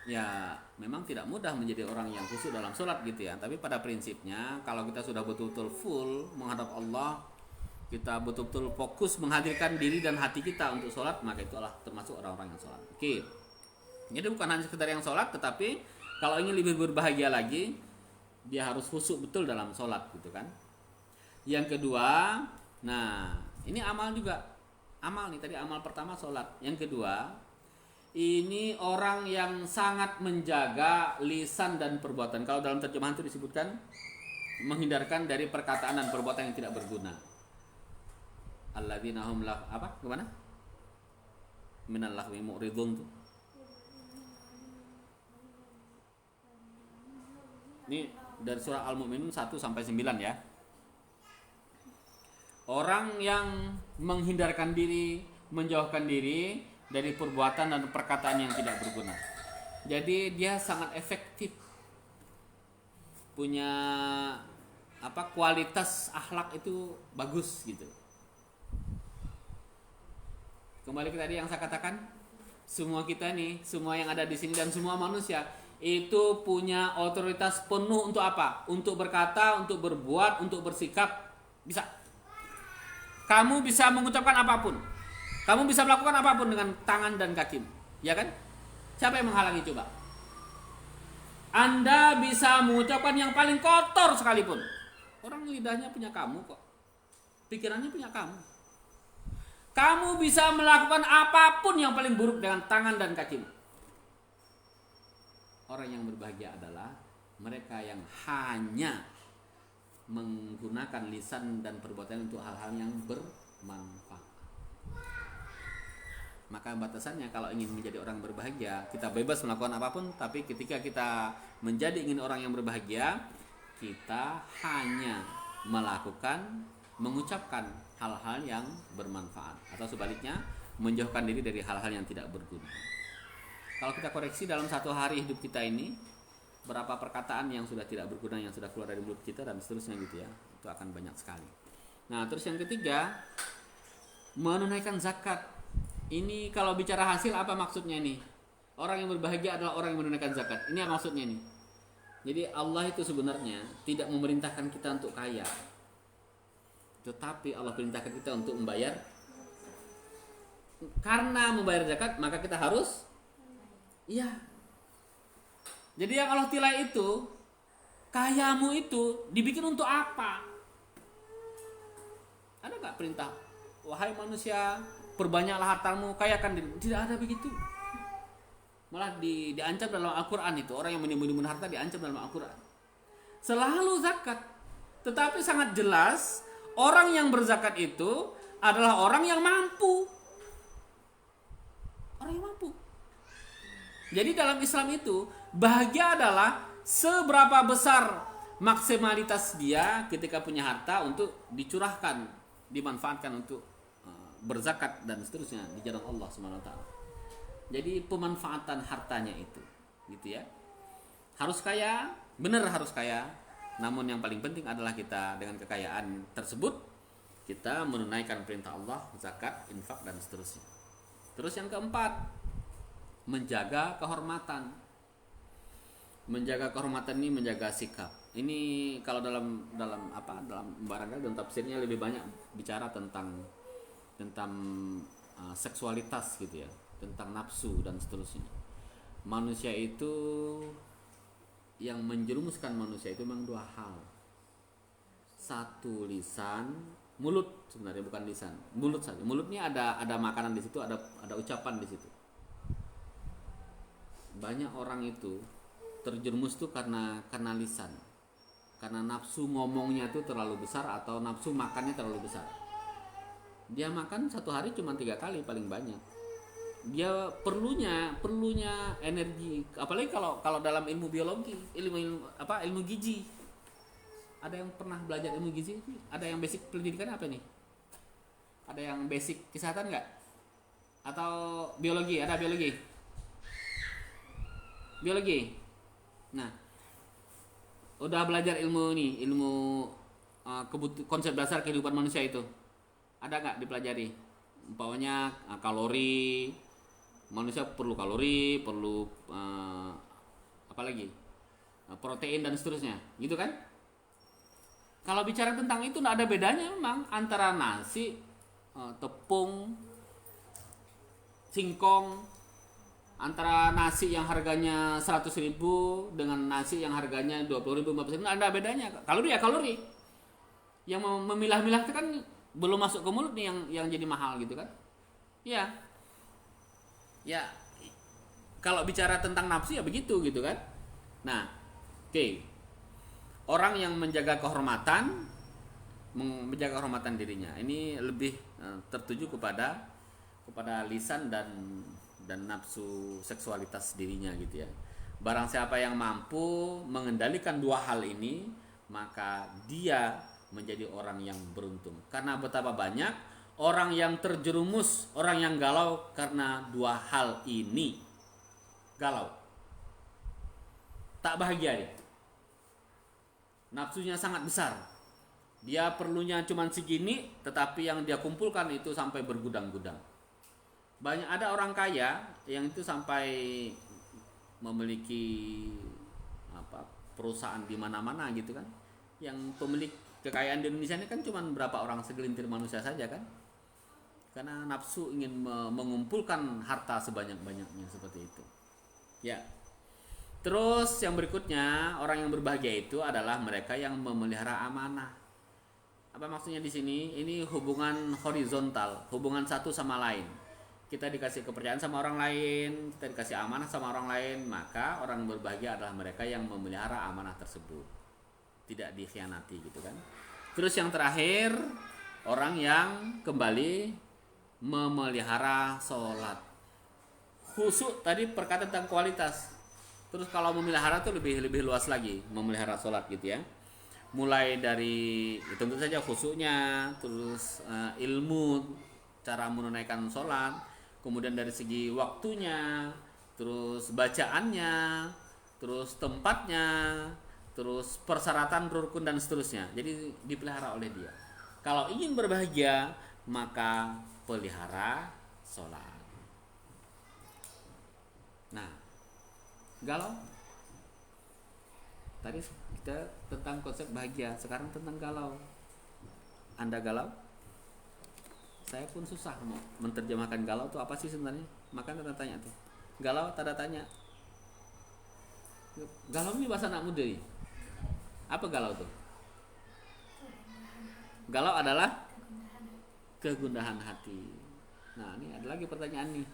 Ya memang tidak mudah menjadi orang yang khusyuk dalam sholat gitu ya. Tapi pada prinsipnya kalau kita sudah betul-betul full menghadap Allah, kita betul-betul fokus menghadirkan diri dan hati kita untuk sholat, maka itulah termasuk orang-orang yang sholat. Oke. Jadi bukan hanya sekedar yang sholat, tetapi kalau ingin lebih berbahagia lagi, dia harus khusyuk betul dalam sholat gitu kan. Yang kedua, nah ini amal juga. Amal nih, tadi amal pertama sholat. Yang kedua, ini orang yang sangat menjaga lisan dan perbuatan. Kalau dalam terjemahan itu disebutkan menghindarkan dari perkataan dan perbuatan yang tidak berguna. Alladzina hum lah apa? Gimana? Minal lahwi mu'ridun tuh. Ini dari surah Al-Mu'minun 1 sampai 9 ya. Orang yang menghindarkan diri, menjauhkan diri dari perbuatan dan perkataan yang tidak berguna. Jadi dia sangat efektif. Punya kualitas akhlak itu bagus gitu. Kembali ke tadi yang saya katakan, semua kita nih, semua yang ada di sini dan semua manusia itu punya otoritas penuh untuk apa? Untuk berkata, untuk berbuat, untuk bersikap. Bisa. Kamu bisa mengucapkan apapun. Kamu bisa melakukan apapun dengan tangan dan kakimu. Ya kan? Siapa yang menghalangi coba? Anda bisa mengucapkan yang paling kotor sekalipun. Orang lidahnya punya kamu kok. Pikirannya punya kamu. Kamu bisa melakukan apapun yang paling buruk dengan tangan dan kakimu. Orang yang berbahagia adalah mereka yang hanya menggunakan lisan dan perbuatan untuk hal-hal yang bermanfaat. Maka batasannya kalau ingin menjadi orang berbahagia, kita bebas melakukan apapun, tapi ketika kita ingin orang yang berbahagia, kita hanya mengucapkan hal-hal yang bermanfaat, atau sebaliknya menjauhkan diri dari hal-hal yang tidak berguna. Kalau kita koreksi dalam satu hari hidup kita ini, berapa perkataan yang sudah tidak berguna yang sudah keluar dari mulut kita dan seterusnya gitu ya, itu akan banyak sekali. Nah terus yang ketiga, menunaikan zakat. Ini kalau bicara hasil apa maksudnya nih? Orang yang berbahagia adalah orang yang menunaikan zakat. Ini apa maksudnya nih? Jadi Allah itu sebenarnya tidak memerintahkan kita untuk kaya, tetapi Allah perintahkan kita untuk membayar. Karena membayar zakat maka kita harus Jadi yang Allah tilai itu, kayamu itu dibikin untuk apa? Ada gak perintah? Wahai manusia, perbanyaklah hartamu, kayakan diri. Tidak ada begitu. Malah diancam dalam Al-Quran itu. Orang yang menimbun-nimbun harta diancam dalam Al-Quran. Selalu zakat. Tetapi sangat jelas, orang yang berzakat itu adalah orang yang mampu. Orang yang mampu. Jadi dalam Islam itu bahagia adalah seberapa besar maksimalitas dia ketika punya harta untuk dicurahkan, dimanfaatkan untuk berzakat dan seterusnya di jalan Allah Subhanahu wa taala. Jadi pemanfaatan hartanya itu, gitu ya. Harus kaya, benar harus kaya. Namun yang paling penting adalah kita dengan kekayaan tersebut kita menunaikan perintah Allah, zakat, infak dan seterusnya. Terus yang keempat, menjaga kehormatan. Menjaga kehormatan ini menjaga sikap. Ini kalau dalam barangkali dalam tafsirnya lebih banyak bicara tentang seksualitas gitu ya, tentang nafsu dan seterusnya. Manusia itu yang menjerumuskan manusia itu memang dua hal. Satu lisan, mulut sebenarnya bukan lisan, mulut saja. Mulutnya ada makanan di situ, ada ucapan di situ. Banyak orang itu terjerumus tuh karena lisan, karena nafsu ngomongnya tuh terlalu besar atau nafsu makannya terlalu besar. Dia makan satu hari cuma 3 kali paling banyak. Dia perlunya energi, apalagi kalau dalam ilmu biologi, ilmu gizi. Ada yang pernah belajar ilmu gizi? Ada yang basic pendidikan apa nih? Ada yang basic kesehatan nggak? Atau biologi? Ada biologi? Biologi. Nah, udah belajar ilmu konsep dasar kehidupan manusia itu? Ada nggak dipelajari? Umpamanya kalori, manusia perlu kalori, perlu protein dan seterusnya, gitu kan? Kalau bicara tentang itu nggak ada bedanya memang antara nasi, tepung, singkong, antara nasi yang harganya 100.000 dengan nasi yang harganya 20.000, 50.000, nggak ada bedanya. Kalori ya kalori. Yang memilah-milah itu kan belum masuk ke mulut nih yang jadi mahal gitu kan? Ya. Ya. Kalau bicara tentang nafsu ya begitu gitu kan? Nah, oke. Orang yang menjaga kehormatan dirinya ini lebih tertuju kepada lisan dan nafsu seksualitas dirinya gitu ya. Barang siapa yang mampu mengendalikan dua hal ini, maka dia menjadi orang yang beruntung. Karena betapa banyak orang yang terjerumus, orang yang galau karena dua hal ini. Galau. Tak bahagia dia. Nafsunya sangat besar. Dia perlunya cuma segini, tetapi yang dia kumpulkan itu sampai bergudang-gudang. Banyak ada orang kaya yang itu sampai memiliki perusahaan di mana-mana gitu kan. Yang pemilik kekayaan di Indonesia ini kan cuma berapa orang, segelintir manusia saja kan. Karena nafsu ingin mengumpulkan harta sebanyak-banyaknya seperti itu. Ya. Terus yang berikutnya, orang yang berbahagia itu adalah mereka yang memelihara amanah. Apa maksudnya di sini? Ini hubungan horizontal, hubungan satu sama lain. Kita dikasih kepercayaan sama orang lain, kita dikasih amanah sama orang lain, maka orang berbahagia adalah mereka yang memelihara amanah tersebut, tidak dikhianati gitu kan. Terus yang terakhir, orang yang kembali memelihara sholat. Khusyuk tadi perkataan tentang kualitas. Terus kalau memelihara itu lebih luas lagi, memelihara sholat gitu ya. Mulai dari tentu saja khusyuknya, terus ilmu cara menunaikan sholat, kemudian dari segi waktunya, terus bacaannya, terus tempatnya, terus persyaratan rukun dan seterusnya. Jadi dipelihara oleh dia. Kalau ingin berbahagia, maka pelihara sholat. Nah, galau. Tadi kita tentang konsep bahagia, sekarang tentang galau. Anda galau? Saya pun susah mau menerjemahkan galau itu apa sih sebenarnya. Makanya tanda tanya tuh. Galau tanda tanya. Galau ini bahasa anak muda nih. Apa galau tuh? Galau adalah kegundahan hati. Nah, ini ada lagi pertanyaan nih.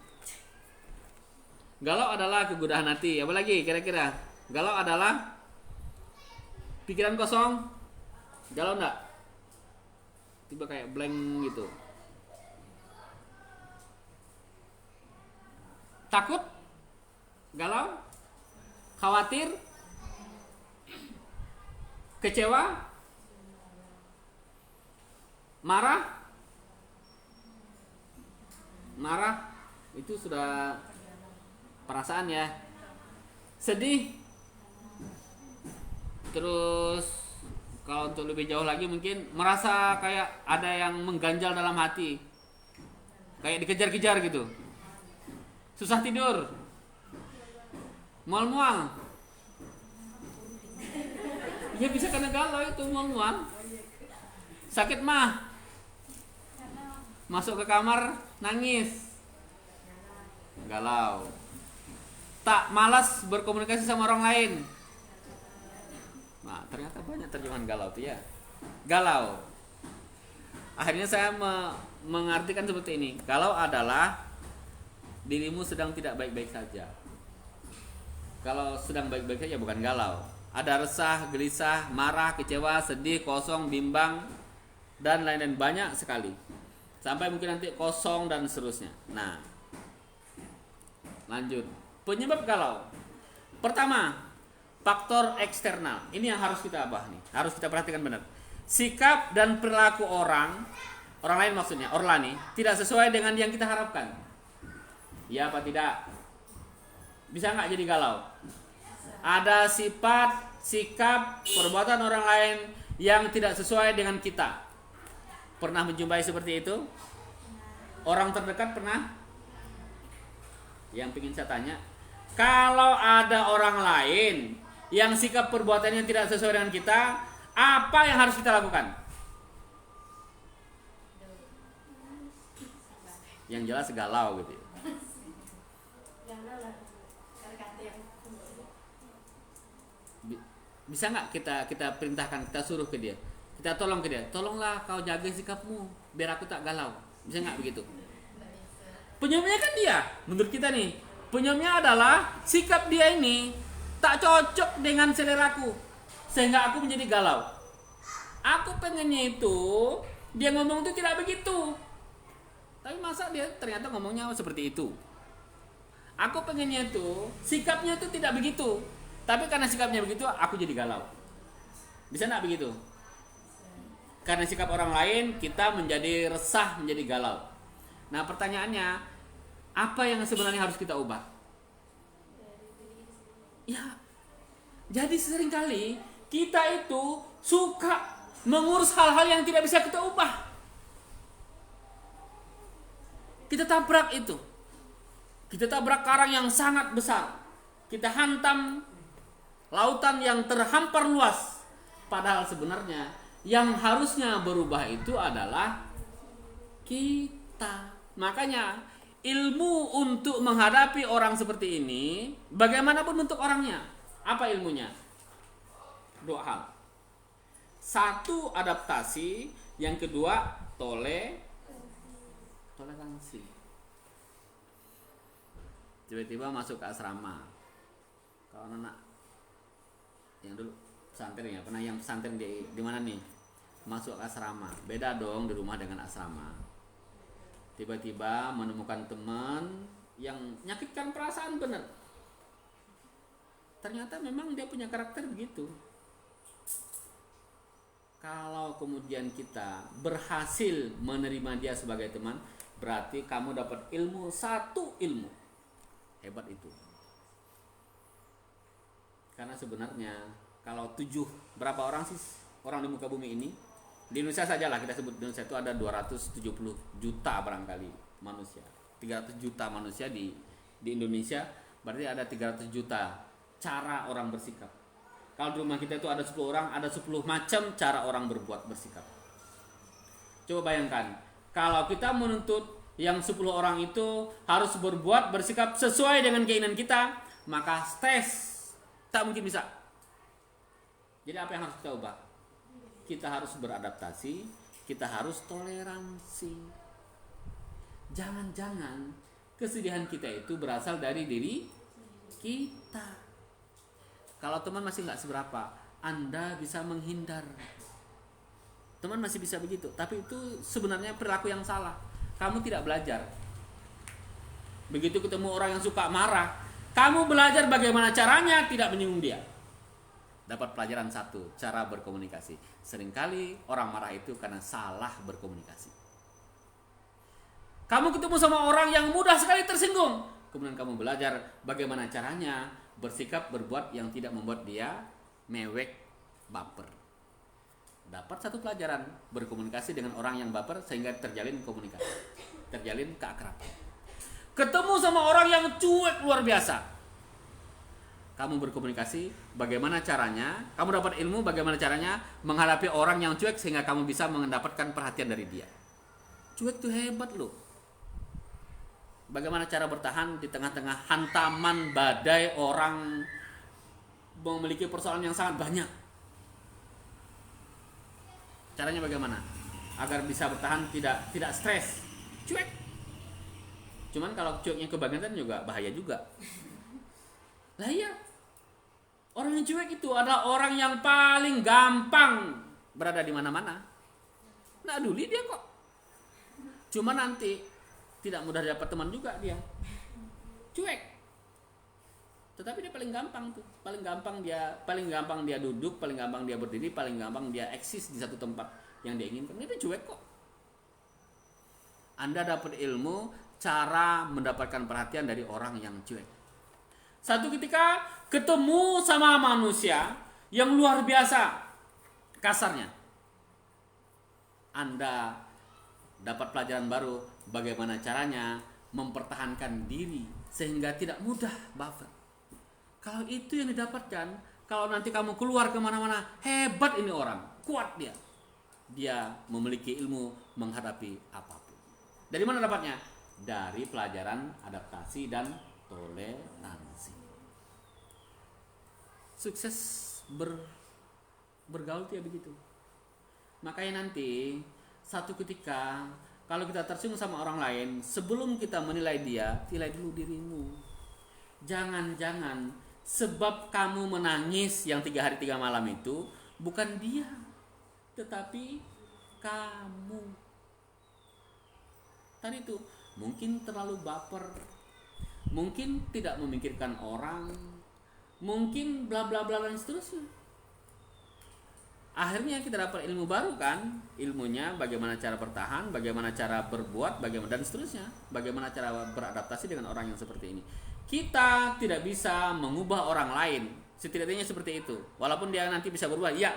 Galau adalah kegundahan hati. Apa lagi kira-kira? Galau adalah pikiran kosong. Galau enggak? Tiba kayak blank gitu. Takut? Galau? Khawatir? Kecewa? Marah? Marah itu sudah perasaan ya. Sedih? Terus kalau untuk lebih jauh lagi mungkin merasa kayak ada yang mengganjal dalam hati, kayak dikejar-kejar gitu, susah tidur, mual-mual. Ya bisa karena galau itu, mual-mual. Sakit mah, masuk ke kamar nangis, galau. Tak malas berkomunikasi sama orang lain. Nah, ternyata banyak terjemahan galau tuh ya. Galau. Akhirnya saya mengartikan seperti ini. Galau adalah dirimu sedang tidak baik-baik saja. Kalau sedang baik-baik saja bukan galau. Ada resah, gelisah, marah, kecewa, sedih, kosong, bimbang, dan lain-lain, banyak sekali. Sampai mungkin nanti kosong dan seterusnya. Nah, lanjut. Penyebab galau. Pertama, faktor eksternal. Ini yang harus kita harus kita perhatikan benar. Sikap dan perilaku orang lain maksudnya, Orlani, tidak sesuai dengan yang kita harapkan. Ya apa tidak? Bisa nggak jadi galau? Ada sifat, sikap, perbuatan orang lain yang tidak sesuai dengan kita. Pernah menjumpai seperti itu? Orang terdekat pernah? Yang ingin saya tanya, kalau ada orang lain yang sikap perbuatannya tidak sesuai dengan kita, apa yang harus kita lakukan? Yang jelas galau gitu. Bisa nggak kita perintahkan, kita suruh ke dia, kita tolong ke dia, tolonglah kau jaga sikapmu biar aku tak galau. Bisa nggak begitu? Penyebabnya kan dia, menurut kita nih, penyebabnya adalah sikap dia ini tak cocok dengan seleraku, sehingga aku menjadi galau. Aku pengennya itu dia ngomong itu tidak begitu, tapi masa dia ternyata ngomongnya seperti itu. Aku pengennya itu sikapnya itu tidak begitu, tapi karena sikapnya begitu aku jadi galau. Bisa nggak begitu? Karena sikap orang lain kita menjadi resah, menjadi galau. Nah pertanyaannya, apa yang sebenarnya harus kita ubah? Ya, jadi seringkali kita itu suka mengurus hal-hal yang tidak bisa kita ubah. Kita tabrak itu. Kita tabrak karang yang sangat besar. Kita hantam lautan yang terhampar luas. Padahal sebenarnya yang harusnya berubah itu adalah kita. Makanya ilmu untuk menghadapi orang seperti ini, bagaimanapun bentuk orangnya, apa ilmunya? Dua hal. Satu, adaptasi. Yang kedua, toleransi. Tiba-tiba masuk ke asrama. Kalau anak yang dulu pesantren ya, pernah yang pesantren di mana nih? Masuk ke asrama. Beda dong di rumah dengan asrama. Tiba-tiba menemukan teman yang menyakitkan perasaan benar. Ternyata memang dia punya karakter begitu. Kalau kemudian kita berhasil menerima dia sebagai teman, berarti kamu dapat ilmu, satu ilmu. Hebat itu. Karena sebenarnya kalau berapa orang sih orang di muka bumi ini? Di Indonesia sajalah, kita sebut Indonesia itu ada 270 juta barangkali manusia. 300 juta manusia di Indonesia, berarti ada 300 juta cara orang bersikap. Kalau di rumah kita itu ada 10 orang, ada 10 macam cara orang bersikap. Coba bayangkan, kalau kita menuntut yang 10 orang itu harus bersikap sesuai dengan keinginan kita, maka stres tak mungkin bisa. Jadi apa yang harus kita ubah? Kita harus beradaptasi, kita harus toleransi. Jangan-jangan kesedihan kita itu berasal dari diri kita. Kalau teman masih nggak seberapa, Anda bisa menghindar. Teman masih bisa begitu, tapi itu sebenarnya perilaku yang salah. Kamu tidak belajar. Begitu ketemu orang yang suka marah, Kamu belajar bagaimana caranya tidak menyinggung dia. Dapat pelajaran satu, cara berkomunikasi. Seringkali orang marah itu karena salah berkomunikasi. Kamu ketemu sama orang yang mudah sekali tersinggung, kemudian kamu belajar bagaimana caranya bersikap, berbuat yang tidak membuat dia mewek, baper. Dapat satu pelajaran, berkomunikasi dengan orang yang baper sehingga terjalin komunikasi, terjalin keakraban. Ketemu sama orang yang cuek luar biasa, kamu berkomunikasi bagaimana caranya, kamu dapat ilmu bagaimana caranya menghadapi orang yang cuek sehingga kamu bisa mendapatkan perhatian dari dia. Cuek tuh hebat loh. Bagaimana cara bertahan di tengah-tengah hantaman badai orang memiliki persoalan yang sangat banyak. Caranya bagaimana? Agar bisa bertahan tidak stres. Cuek. Cuman kalau cueknya kebangetan juga bahaya juga. Lah iya. Orang yang cuek itu adalah orang yang paling gampang berada di mana-mana. Nggak peduli dia kok. Cuma nanti tidak mudah dapat teman juga dia. Cuek. Tetapi dia paling gampang tuh. Paling gampang dia duduk, paling gampang dia berdiri, paling gampang dia eksis di satu tempat yang dia inginkan. Dia cuek kok. Anda dapat ilmu cara mendapatkan perhatian dari orang yang cuek. Satu ketika ketemu sama manusia yang luar biasa kasarnya, Anda dapat pelajaran baru bagaimana caranya mempertahankan diri sehingga tidak mudah baper. Kalau itu yang didapatkan, kalau nanti kamu keluar kemana-mana, hebat ini orang, kuat dia. Dia memiliki ilmu menghadapi apapun. Dari mana dapatnya? Dari pelajaran adaptasi dan toleransi. Sukses bergaul ya begitu. Makanya nanti satu ketika kalau kita tersinggung sama orang lain, sebelum kita menilai dia, nilai dulu dirimu. Jangan-jangan sebab kamu menangis yang 3 hari 3 malam itu bukan dia, tetapi kamu. Tadi itu mungkin terlalu baper, mungkin tidak memikirkan orang, mungkin bla bla bla dan seterusnya. Akhirnya kita dapat ilmu baru kan, ilmunya bagaimana cara bertahan, bagaimana cara berbuat, bagaimana dan seterusnya, bagaimana cara beradaptasi dengan orang yang seperti ini. Kita tidak bisa mengubah orang lain, setidaknya seperti itu. Walaupun dia nanti bisa berubah, ya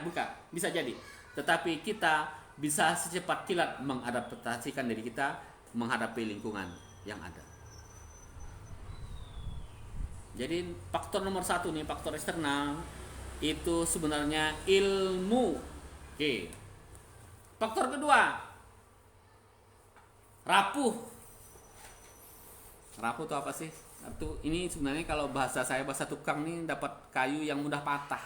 bisa jadi. Tetapi kita bisa secepat kilat mengadaptasikan diri kita menghadapi lingkungan yang ada. Jadi faktor nomor 1 nih, faktor eksternal itu sebenarnya ilmu. Oke. Faktor kedua, rapuh. Rapuh itu apa sih? Ini sebenarnya kalau bahasa tukang nih, dapat kayu yang mudah patah.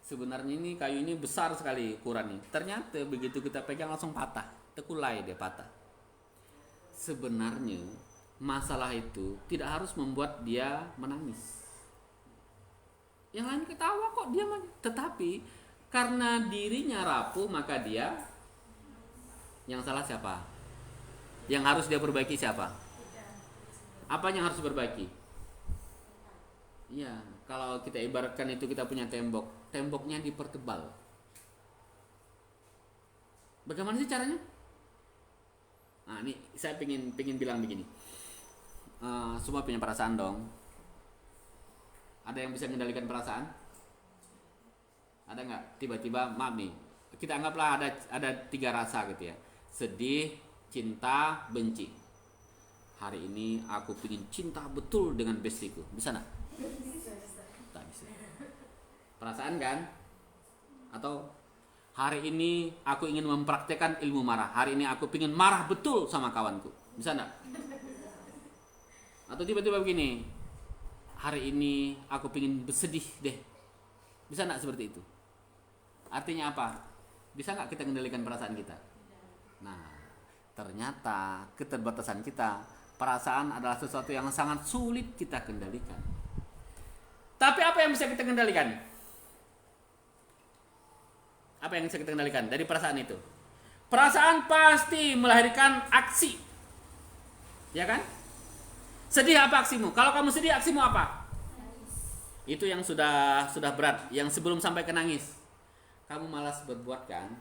Sebenarnya ini kayu ini besar sekali ukurannya. Ternyata begitu kita pegang langsung patah, tekulai dia patah. Sebenarnya masalah itu tidak harus membuat dia menangis. Yang lain ketawa kok dia mah. Tetapi karena dirinya rapuh maka dia, yang salah siapa? Yang harus dia perbaiki siapa? Apa yang harus diperbaiki? Ya, kalau kita ibaratkan itu kita punya tembok, temboknya dipertebal. Bagaimana sih caranya? Nah, ini saya pengen bilang begini. Semua punya perasaan dong. Ada yang bisa mengendalikan perasaan? Ada nggak? Tiba-tiba, maaf nih, kita anggaplah ada 3 rasa gitu ya. Sedih, cinta, benci. Hari ini aku ingin cinta betul dengan bestiku. Bisa nggak? Tak bisa. Perasaan kan? Atau hari ini aku ingin mempraktekkan ilmu marah. Hari ini aku ingin marah betul sama kawanku. Bisa nggak? Atau tiba-tiba begini, hari ini aku ingin bersedih deh. Bisa nggak seperti itu? Artinya apa? Bisa nggak kita mengendalikan perasaan kita? Nah, ternyata keterbatasan kita, perasaan adalah sesuatu yang sangat sulit kita kendalikan. Tapi apa yang bisa kita kendalikan? Apa yang bisa kita kendalikan dari perasaan itu? Perasaan pasti melahirkan aksi. Ya kan? Sedih apa aksimu? Kalau kamu sedih, aksimu apa? Itu yang sudah berat, yang sebelum sampai ke nangis. Kamu malas berbuat kan?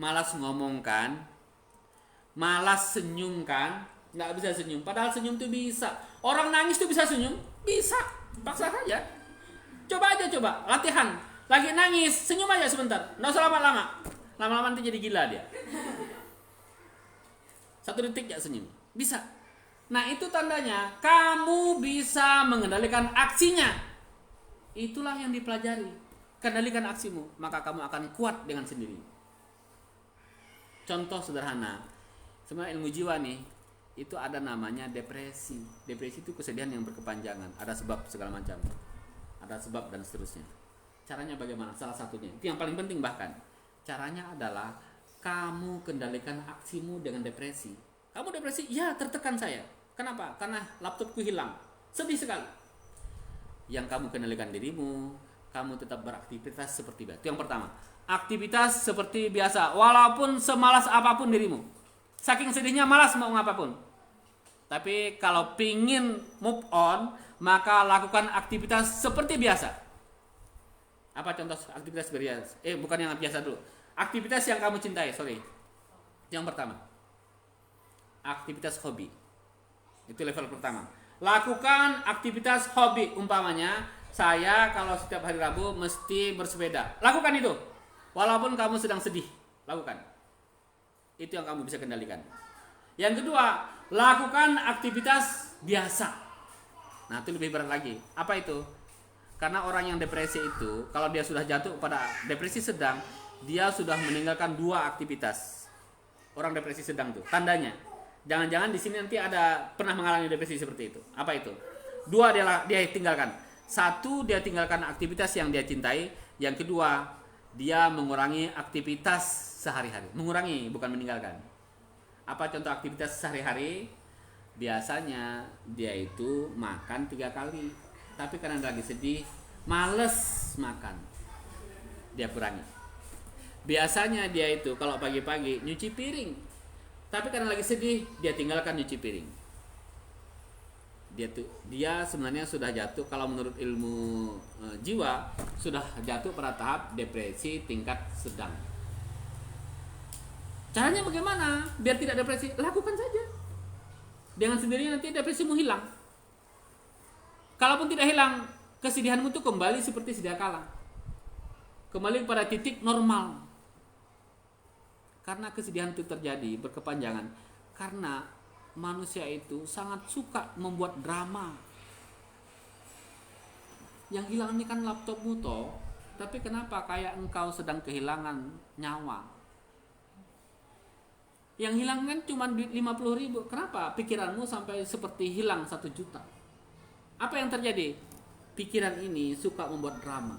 Malas ngomong kan? Malas senyum kan? Nggak bisa senyum, padahal senyum tuh bisa. Orang nangis tuh bisa senyum? Bisa, paksa saja. Coba aja, latihan. Lagi nangis, senyum aja sebentar, nggak usah lama-lama. Lama-lama nanti jadi gila dia. 1 detik ya senyum, bisa. Nah itu tandanya kamu bisa mengendalikan aksinya. Itulah yang dipelajari. Kendalikan aksimu, maka kamu akan kuat dengan sendiri. Contoh sederhana, sebenarnya ilmu jiwa nih, itu ada namanya depresi. Depresi itu kesedihan yang berkepanjangan, ada sebab segala macam, ada sebab dan seterusnya. Caranya bagaimana? Salah satunya, itu yang paling penting bahkan, caranya adalah kamu kendalikan aksimu dengan depresi. Kamu depresi? Ya, tertekan saya. Kenapa? Karena laptopku hilang. Sedih sekali. Yang kamu kendalikan dirimu, kamu tetap beraktivitas seperti biasa. Itu yang pertama. Aktivitas seperti biasa, walaupun semalas apapun dirimu. Saking sedihnya malas mau ngapapun. Tapi kalau pingin move on, maka lakukan aktivitas seperti biasa. Apa contoh aktivitas biasa? Bukan yang biasa dulu. Aktivitas yang kamu cintai, sorry. Yang pertama, aktivitas hobi. Itu level pertama. Lakukan aktivitas hobi. Umpamanya, saya kalau setiap hari Rabu mesti bersepeda. Lakukan itu. Walaupun kamu sedang sedih, lakukan. Itu yang kamu bisa kendalikan. Yang kedua, lakukan aktivitas biasa. Nah, itu lebih berat lagi. Apa itu? Karena orang yang depresi itu, kalau dia sudah jatuh pada depresi sedang, dia sudah meninggalkan 2 aktivitas. Orang depresi sedang tuh, tandanya. Jangan-jangan di sini nanti ada pernah mengalami depresi seperti itu. Apa itu? 2 dia tinggalkan. 1, dia tinggalkan aktivitas yang dia cintai. Yang kedua, dia mengurangi aktivitas sehari-hari. Mengurangi, bukan meninggalkan. Apa contoh aktivitas sehari-hari? Biasanya dia itu makan 3 kali. Tapi karena lagi sedih, males makan, dia kurangi. Biasanya dia itu kalau pagi-pagi nyuci piring, tapi karena lagi sedih, dia tinggalkan nyuci piring. Dia sebenarnya sudah jatuh, kalau menurut ilmu jiwa, sudah jatuh pada tahap depresi tingkat sedang. Caranya bagaimana biar tidak depresi? Lakukan saja. Dengan sendirinya nanti depresimu hilang. Kalaupun tidak hilang, kesedihanmu itu kembali seperti sedia kala. Kembali pada titik normal. Karena kesedihan itu terjadi berkepanjangan. Karena manusia itu sangat suka membuat drama. Yang hilang ini kan laptopmu toh. Tapi kenapa kayak engkau sedang kehilangan nyawa? Yang hilang kan cuma duit 50.000. Kenapa pikiranmu sampai seperti hilang 1 juta? Apa yang terjadi? Pikiran ini suka membuat drama.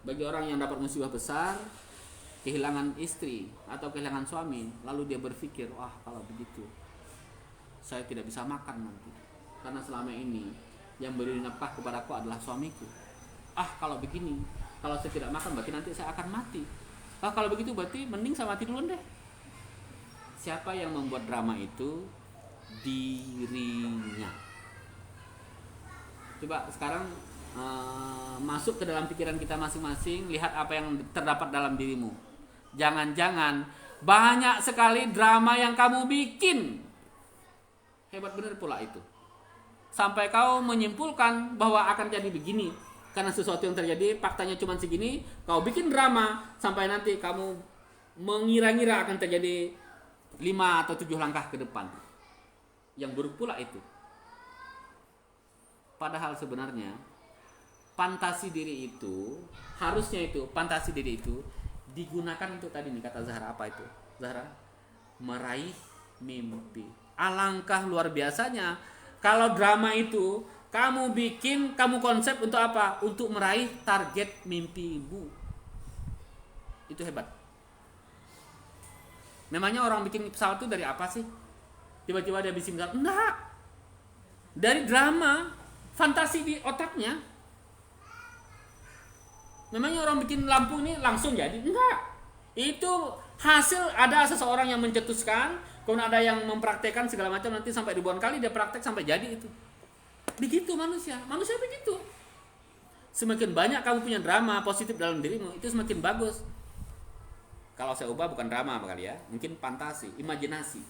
Bagi orang yang dapat musibah besar, kehilangan istri atau kehilangan suami, lalu dia berpikir, wah kalau begitu saya tidak bisa makan nanti. Karena selama ini yang beri nafkah kepadaku adalah suamiku. Kalau begini, kalau saya tidak makan berarti nanti saya akan mati. Kalau begitu berarti mending saya mati dulu deh. Siapa yang membuat drama itu? Dirinya. Coba sekarang masuk ke dalam pikiran kita masing-masing, lihat apa yang terdapat dalam dirimu. Jangan-jangan banyak sekali drama yang kamu bikin. Hebat benar pula itu. Sampai kau menyimpulkan bahwa akan jadi begini. Karena sesuatu yang terjadi faktanya cuma segini, kau bikin drama sampai nanti kamu mengira-ngira akan terjadi 5 atau 7 langkah ke depan. Yang buruk pula itu. Padahal sebenarnya fantasi diri itu, harusnya itu fantasi diri itu digunakan untuk tadi nih, kata Zahra apa itu? Zahra, meraih mimpi. Alangkah luar biasanya kalau drama itu kamu bikin, kamu konsep untuk apa? Untuk meraih target mimpimu. Itu hebat. Memangnya orang bikin pesawat itu dari apa sih? Tiba-tiba dia bikin pesawat? Enggak. Dari drama, fantasi di otaknya. Memangnya orang bikin lampu ini langsung jadi? Enggak. Itu hasil ada seseorang yang mencetuskan, Kemudian ada yang mempraktekkan segala macam, nanti sampai ribuan kali dia praktek sampai jadi itu. Begitu manusia begitu. Semakin banyak kamu punya drama positif dalam dirimu, itu semakin bagus. Kalau saya ubah bukan drama kali ya, mungkin fantasi, imajinasi.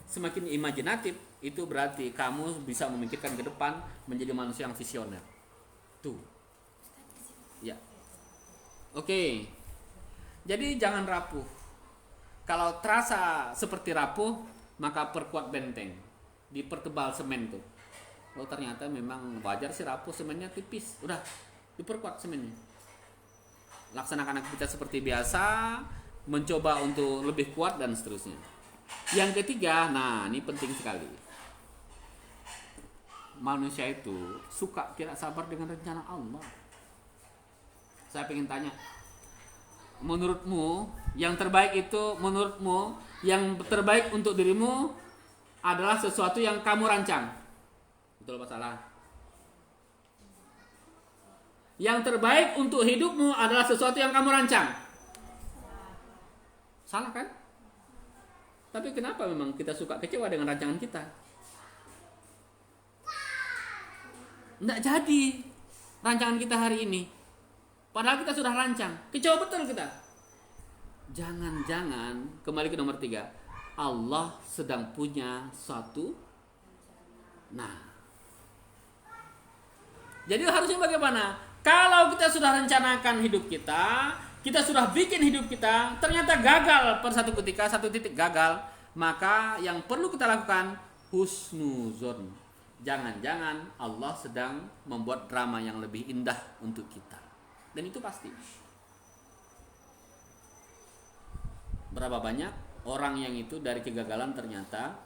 Semakin imajinatif, itu berarti kamu bisa memikirkan ke depan, menjadi manusia yang visioner. Tuh. Ya. Oke. Jadi jangan rapuh. Kalau terasa seperti rapuh, maka perkuat benteng. Dipertebal semen tuh. Oh ternyata memang wajar sih rapuh, semennya tipis. Udah, diperkuat semennya. Laksanakan aktivitas seperti biasa, mencoba untuk lebih kuat dan seterusnya. Yang ketiga, nah ini penting sekali. Manusia itu suka tidak sabar dengan rencana Allah. Saya pengen tanya, menurutmu yang terbaik itu, menurutmu yang terbaik untuk dirimu adalah sesuatu yang kamu rancang? Betul apa salah? Yang terbaik untuk hidupmu adalah sesuatu yang kamu rancang? Salah kan? Tapi kenapa memang kita suka kecewa dengan rancangan kita? Nggak jadi rancangan kita hari ini. Padahal kita sudah rancang. Kecewa betul kita. Jangan-jangan, kembali ke nomor 3, Allah sedang punya suatu. Nah, jadi harusnya bagaimana? Kalau kita sudah rencanakan hidup kita, kita sudah bikin hidup kita, ternyata gagal pada satu ketika, satu titik gagal, maka yang perlu kita lakukan husnuzon. Jangan-jangan Allah sedang membuat drama yang lebih indah untuk kita. Dan itu pasti. Berapa banyak orang yang itu dari kegagalan ternyata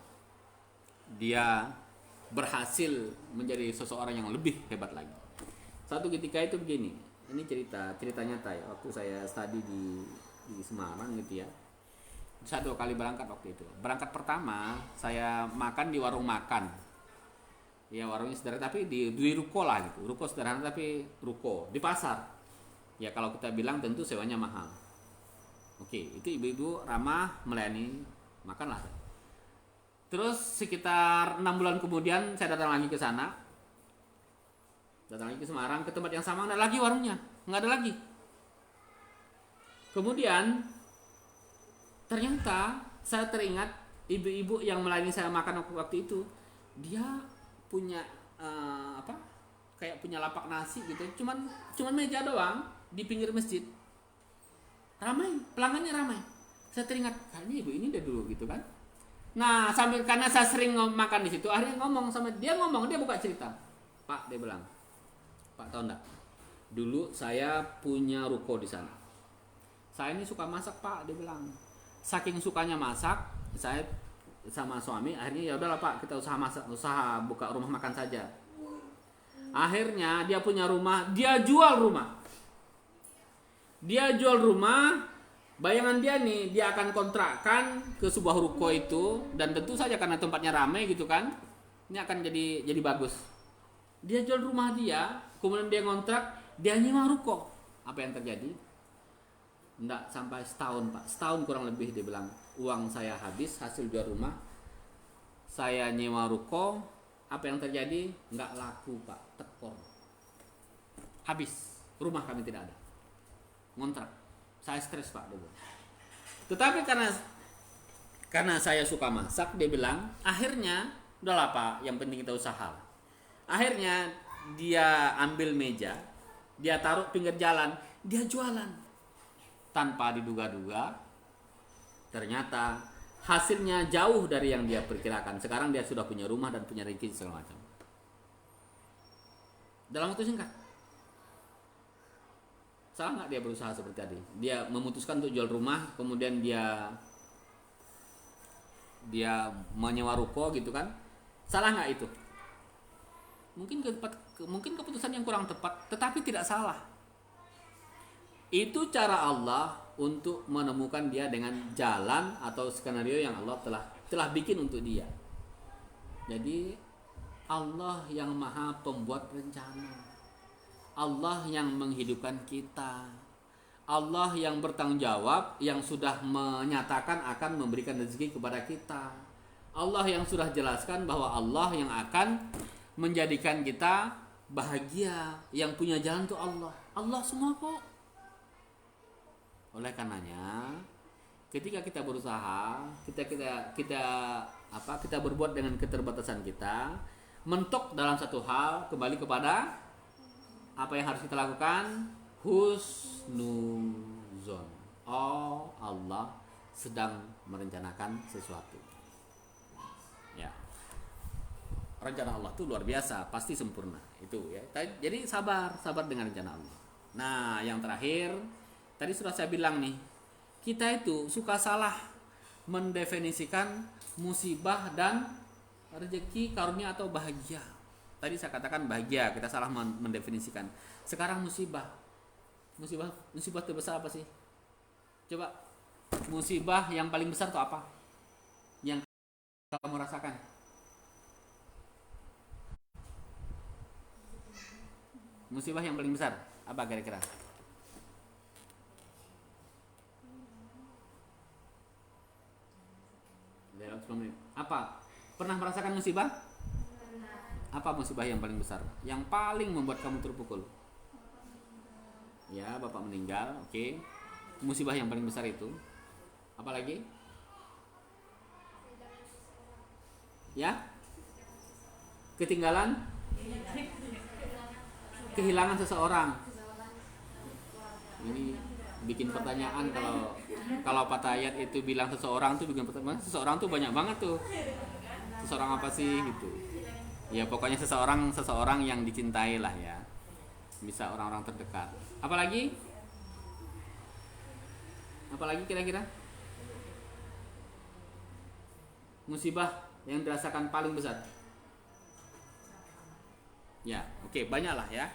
dia berhasil menjadi seseorang yang lebih hebat lagi. Satu ketika itu begini, ini cerita nyata ya. Waktu saya studi di Semarang gitu ya, saya 2 kali berangkat waktu itu. Berangkat pertama saya makan di warung makan, ya warungnya sederhana tapi di ruko lah gitu, ruko sederhana tapi ruko di pasar. Ya kalau kita bilang tentu sewanya mahal. Oke, itu ibu-ibu ramah melayani, makanlah. Terus sekitar 6 bulan kemudian saya datang lagi ke sana. Datang lagi ke Semarang, ke tempat yang sama, nggak ada lagi warungnya, nggak ada lagi. Kemudian ternyata saya teringat ibu-ibu yang melayani saya makan waktu itu, dia punya kayak punya lapak nasi gitu, cuman meja doang di pinggir masjid. Ramai, pelanggannya ramai. Saya teringat, kayaknya ibu ini udah dulu gitu kan. Nah, sambil karena saya sering makan di situ, akhirnya dia buka cerita. Pak, dia bilang, Pak tahu enggak? Dulu saya punya ruko di sana. Saya ini suka masak, Pak, dia bilang. Saking sukanya masak, saya sama suami akhirnya ya udahlah Pak, kita usaha buka rumah makan saja. Akhirnya dia punya rumah, dia jual rumah. Bayangan dia nih, dia akan kontrakkan ke sebuah ruko itu, dan tentu saja karena tempatnya ramai gitu kan, ini akan jadi bagus. Dia jual rumah dia, kemudian dia ngontrak, dia nyewa ruko. Apa yang terjadi? Nggak sampai setahun Pak, setahun kurang lebih dia bilang, uang saya habis hasil jual rumah, saya nyewa ruko. Apa yang terjadi? Nggak laku Pak, tekor, habis, rumah kami tidak ada, ngontrak. Saya stres Pak, dia bilang. Tetapi karena saya suka masak, dia bilang, akhirnya udahlah Pak, yang penting kita usaha. Akhirnya dia ambil meja, dia taruh pinggir jalan, dia jualan. Tanpa diduga-duga, ternyata hasilnya jauh dari yang dia perkirakan. Sekarang dia sudah punya rumah dan punya rezeki segala macam. Dalam waktu singkat. Salah nggak dia berusaha seperti tadi? Dia memutuskan untuk jual rumah, kemudian dia menyewa ruko gitu kan? Salah nggak itu? Mungkin keputusan yang kurang tepat, tetapi tidak salah. Itu cara Allah untuk menemukan dia dengan jalan atau skenario yang Allah telah bikin untuk dia. Jadi Allah yang maha pembuat rencana, Allah yang menghidupkan kita, Allah yang bertanggung jawab, yang sudah menyatakan akan memberikan rezeki kepada kita. Allah yang sudah jelaskan bahwa Allah yang akan menjadikan kita bahagia, yang punya jalan itu Allah. Allah semua kok. Oleh karenanya, ketika kita berusaha, kita berbuat dengan keterbatasan kita, mentok dalam satu hal, kembali kepada apa yang harus kita lakukan? Husnuzon. Oh, Allah sedang merencanakan sesuatu. Ya. Rencana Allah itu luar biasa, pasti sempurna. Itu ya. Jadi sabar dengan rencana Allah. Nah, yang terakhir, tadi sudah saya bilang nih, kita itu suka salah mendefinisikan musibah dan rezeki, karunia atau bahagia. Tadi saya katakan bahagia, kita salah mendefinisikan. Sekarang musibah terbesar apa sih? Coba, musibah yang paling besar itu apa? Yang kamu rasakan? Musibah yang paling besar apa kira-kira? Apa? Pernah merasakan musibah? Apa musibah yang paling besar? Yang paling membuat kamu terpukul? Ya, bapak meninggal, oke. Musibah yang paling besar itu. Apa lagi? Ya? Ketinggalan? Kehilangan seseorang. Ini bikin pertanyaan kalau Patayat itu bilang seseorang tuh bikin pertanyaan, seseorang tuh banyak banget tuh. Seseorang apa sih gitu. Ya pokoknya seseorang yang dicintai lah ya. Bisa orang-orang terdekat. Apalagi kira-kira? Musibah yang dirasakan paling besar. Ya, oke, banyak lah ya.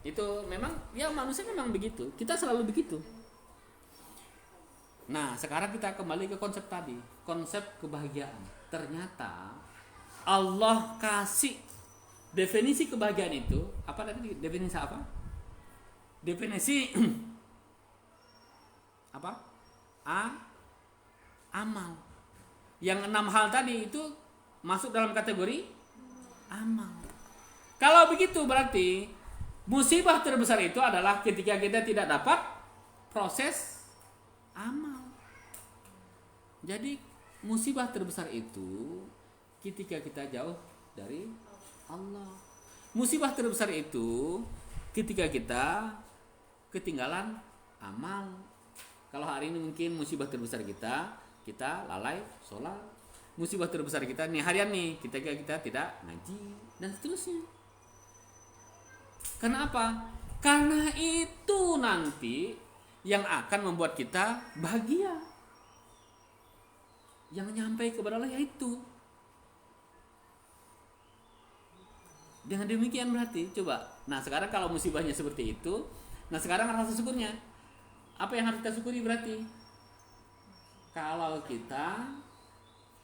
Itu memang ya manusia memang begitu. Kita selalu begitu. Nah, sekarang kita kembali ke konsep tadi, konsep kebahagiaan. Ternyata Allah kasih definisi kebahagiaan itu, apa tadi definisi apa? Definisi apa? Amal. Yang 6 hal tadi itu masuk dalam kategori amal. Kalau begitu berarti musibah terbesar itu adalah ketika kita tidak dapat proses amal. Jadi musibah terbesar itu ketika kita jauh dari Allah. Musibah terbesar itu ketika kita ketinggalan amal. Kalau hari ini mungkin musibah terbesar kita lalai sholat. Musibah terbesar kita nih harian nih kita tidak ngaji dan seterusnya. Kenapa? Karena itu nanti yang akan membuat kita bahagia. Yang nyampe kepada Allah yaitu. Dengan demikian berarti coba. Nah sekarang kalau musibahnya seperti itu, nah sekarang rasa syukurnya. Apa yang harus kita syukuri berarti? Kalau kita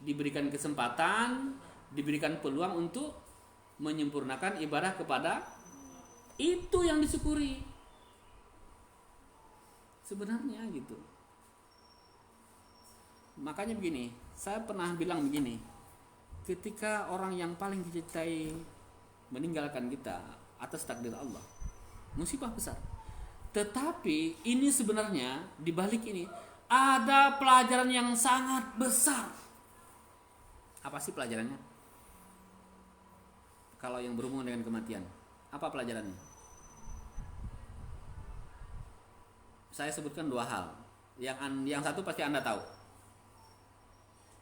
diberikan kesempatan, diberikan peluang untuk menyempurnakan ibadah kepada itu yang disyukuri. Sebenarnya gitu. Makanya begini, saya pernah bilang begini. Ketika orang yang paling dicintai meninggalkan kita atas takdir Allah, musibah besar. Tetapi ini sebenarnya di balik ini ada pelajaran yang sangat besar. Apa sih pelajarannya? Kalau yang berhubungan dengan kematian, apa pelajarannya? Saya sebutkan 2 hal. Yang satu pasti Anda tahu.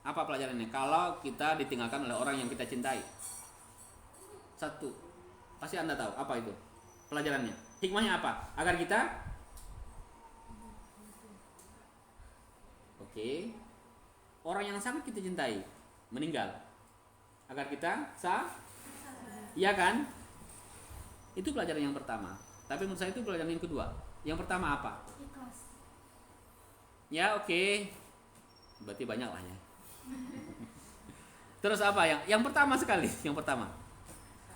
Apa pelajarannya? Kalau kita ditinggalkan oleh orang yang kita cintai. Satu, pasti Anda tahu apa itu pelajarannya. Hikmahnya apa? Agar kita orang yang sangat kita cintai meninggal. Agar kita iya kan? Itu pelajaran yang pertama. Tapi menurut saya itu pelajaran yang kedua. Yang pertama apa? Ikhlas. Ya oke. Berarti banyak lah ya. Terus apa yang pertama sekali? Yang pertama.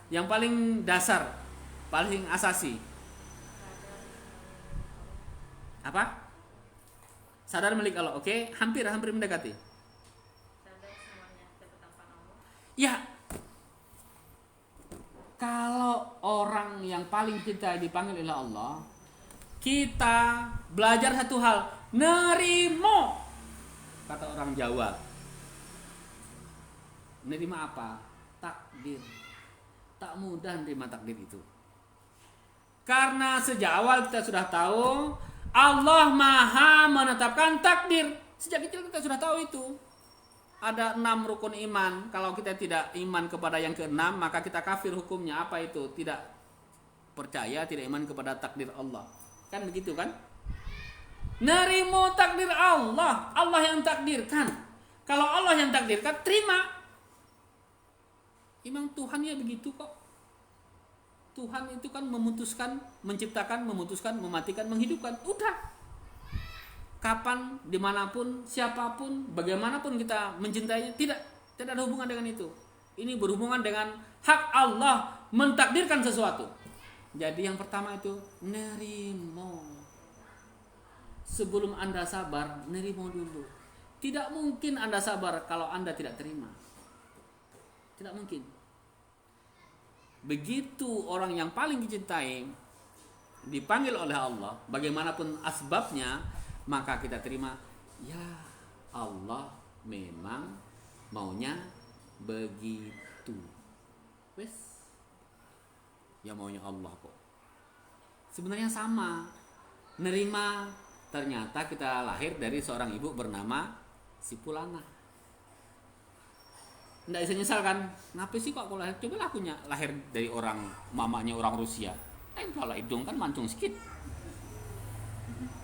Yang paling dasar, paling asasi. Apa? Sadar milik Allah. Oke, hampir mendekati. Sadar semuanya Ya, kalau orang yang paling kita dipanggil oleh Allah, kita belajar satu hal, nerimo. Kata orang Jawa, nerima apa? Takdir. Tak mudah nerima takdir itu. Karena sejak awal kita sudah tahu Allah Maha menetapkan takdir. Sejak kecil kita sudah tahu itu. Ada 6 rukun iman. Kalau kita tidak iman kepada yang ke-6, maka kita kafir hukumnya. Apa itu? Tidak percaya, tidak iman kepada takdir Allah. Kan begitu kan? Nerimo takdir Allah. Allah yang takdirkan. Kalau Allah yang takdirkan, terima. Emang Tuhan ya begitu kok. Tuhan itu kan memutuskan, menciptakan, memutuskan, mematikan, menghidupkan. Udah. Kapan, dimanapun, siapapun, bagaimanapun kita mencintainya, tidak ada hubungan dengan itu. Ini berhubungan dengan hak Allah mentakdirkan sesuatu. Jadi yang pertama itu nerimo. Sebelum Anda sabar, nerimo dulu. Tidak mungkin Anda sabar kalau Anda tidak terima. Tidak mungkin. Begitu orang yang paling dicintai dipanggil oleh Allah, bagaimanapun asbabnya, maka kita terima. Ya Allah memang maunya begitu. Wes, ya maunya Allah kok. Sebenarnya sama. Nerima, ternyata kita lahir dari seorang ibu bernama Sipulana. Nggak bisa nyesal kan? Kenapa sih kok aku lahir? Coba aku lahir dari orang, mamanya orang Rusia. Kalau hidung kan mancung sedikit.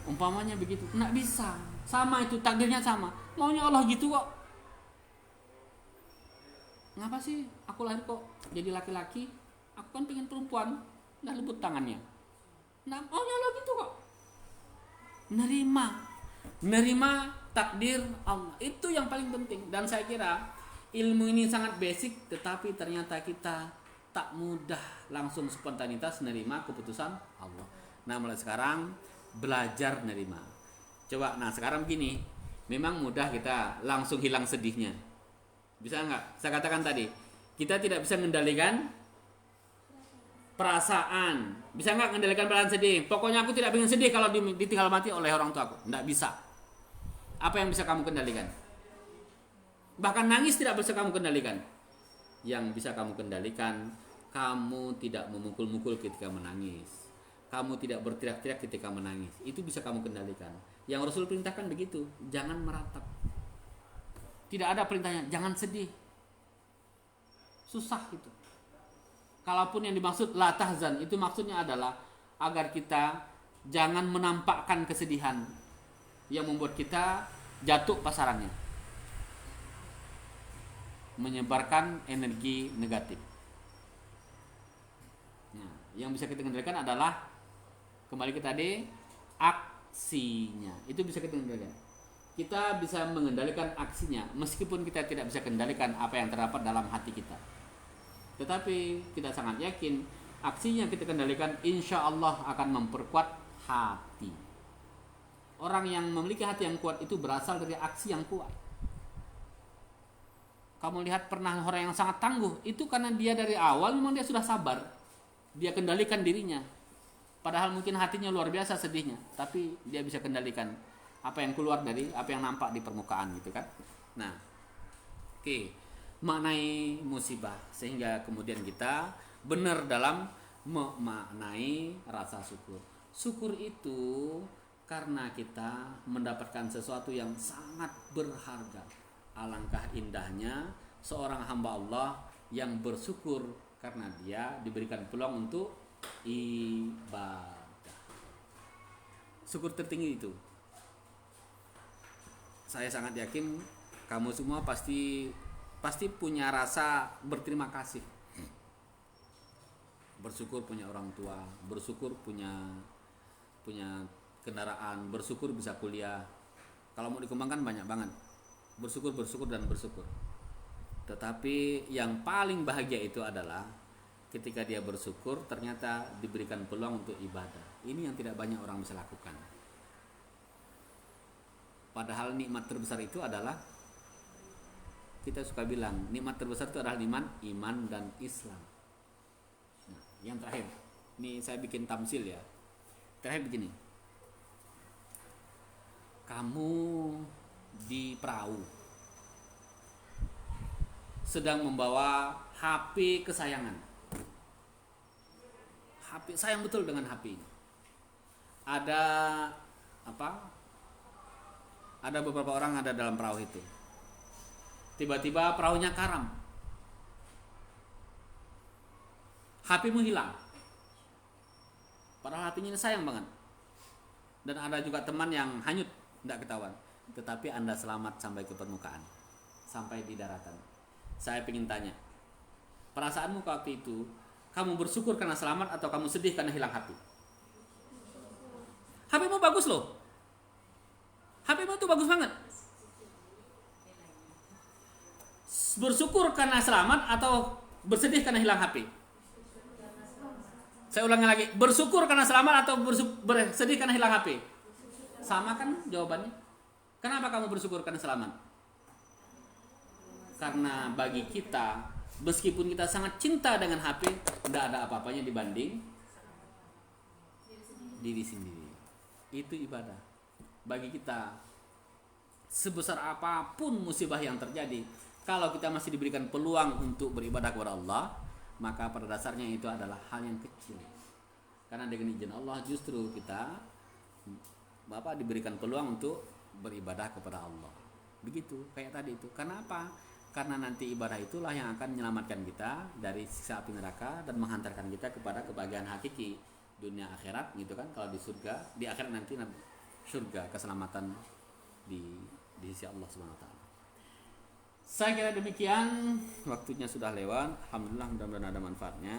Umpamanya begitu. Nggak bisa. Sama itu, takdirnya sama. Maunya Allah gitu kok. Ngapa sih aku lahir kok jadi laki-laki? Aku kan pengen perempuan. Nggak lembut tangannya. Nah, maunya Allah gitu kok. Nerima takdir Allah. Itu yang paling penting. Dan saya kira ilmu ini sangat basic, tetapi ternyata kita tak mudah langsung spontanitas nerima keputusan Allah. Nah, mulai sekarang belajar nerima. Coba, nah sekarang gini, memang mudah kita langsung hilang sedihnya. Bisa nggak? Saya katakan tadi, kita tidak bisa mengendalikan perasaan. Bisa nggak mengendalikan perasaan sedih? Pokoknya aku tidak ingin sedih kalau ditinggal mati oleh orang tua aku. Nggak bisa. Apa yang bisa kamu kendalikan? Bahkan nangis tidak bisa kamu kendalikan. Yang bisa kamu kendalikan, kamu tidak memukul-mukul ketika menangis. Kamu tidak berteriak-teriak ketika menangis. Itu bisa kamu kendalikan. Yang Rasul perintahkan begitu, jangan meratap. Tidak ada perintahnya, jangan sedih. Susah itu. Kalaupun yang dimaksud la tahzan, itu maksudnya adalah agar kita jangan menampakkan kesedihan yang membuat kita jatuh pasarannya, menyebarkan energi negatif. Nah, yang bisa kita kendalikan adalah kembali ke tadi, aksinya. Itu bisa kita kendalikan. Kita bisa mengendalikan aksinya, meskipun kita tidak bisa kendalikan apa yang terdapat dalam hati kita. Tetapi kita sangat yakin aksinya kita kendalikan, insya Allah akan memperkuat hati. Orang yang memiliki hati yang kuat itu berasal dari aksi yang kuat. Kamu lihat pernah orang yang sangat tangguh, itu karena dia dari awal memang dia sudah sabar. Dia kendalikan dirinya. Padahal mungkin hatinya luar biasa sedihnya, tapi dia bisa kendalikan apa yang keluar dari apa yang nampak di permukaan gitu kan. Nah, oke. Maknai musibah sehingga kemudian kita benar dalam memaknai rasa syukur. Syukur itu karena kita mendapatkan sesuatu yang sangat berharga. Alangkah indahnya seorang hamba Allah yang bersyukur karena dia diberikan peluang untuk ibadah. Syukur tertinggi itu. Saya sangat yakin kamu semua pasti punya rasa berterima kasih. Bersyukur punya orang tua, bersyukur punya kendaraan, bersyukur bisa kuliah. Kalau mau dikembangkan banyak banget. Bersyukur dan bersyukur. Tetapi yang paling bahagia itu adalah ketika dia bersyukur ternyata diberikan peluang untuk ibadah. Ini yang tidak banyak orang bisa lakukan. Padahal nikmat terbesar itu adalah kita suka bilang nikmat terbesar itu adalah iman dan Islam. Nah, yang terakhir, ini saya bikin tamsil ya. Terakhir begini, kamu di perahu sedang membawa HP kesayangan. HP sayang betul dengan HP. Ada apa? Ada beberapa orang ada dalam perahu itu. Tiba-tiba perahunya karam. HP-mu hilang. Padahal HP-nya sayang banget. Dan ada juga teman yang hanyut, tidak ketahuan. Tetapi Anda selamat sampai ke permukaan, sampai di daratan. Saya ingin tanya, perasaanmu waktu itu, kamu bersyukur karena selamat atau kamu sedih karena hilang HP? HP-mu bagus loh. HP-mu tuh bagus banget. Bersyukur karena selamat atau bersedih karena hilang HP? Saya ulangi lagi, bersyukur karena selamat atau bersedih karena hilang HP? Sama kan jawabannya? Kenapa kamu bersyukur karena selamat? Karena bagi kita, meskipun kita sangat cinta dengan HP, tidak ada apa-apanya dibanding diri sendiri. Itu ibadah. Bagi kita, sebesar apapun musibah yang terjadi, kalau kita masih diberikan peluang untuk beribadah kepada Allah, maka pada dasarnya itu adalah hal yang kecil. Karena dengan izin Allah justru kita diberikan peluang untuk beribadah kepada Allah. Begitu, kayak tadi itu. Kenapa? Karena nanti ibadah itulah yang akan menyelamatkan kita dari siksa api neraka dan menghantarkan kita kepada kebahagiaan hakiki dunia akhirat, gitu kan? Kalau di surga, di akhirat nanti surga, keselamatan di sisi Allah Subhanahu wa taala. Saya kira demikian, waktunya sudah lewat. Alhamdulillah, mudah-mudahan ada manfaatnya.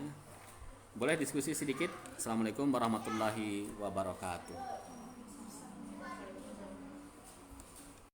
Boleh diskusi sedikit? Assalamualaikum warahmatullahi wabarakatuh.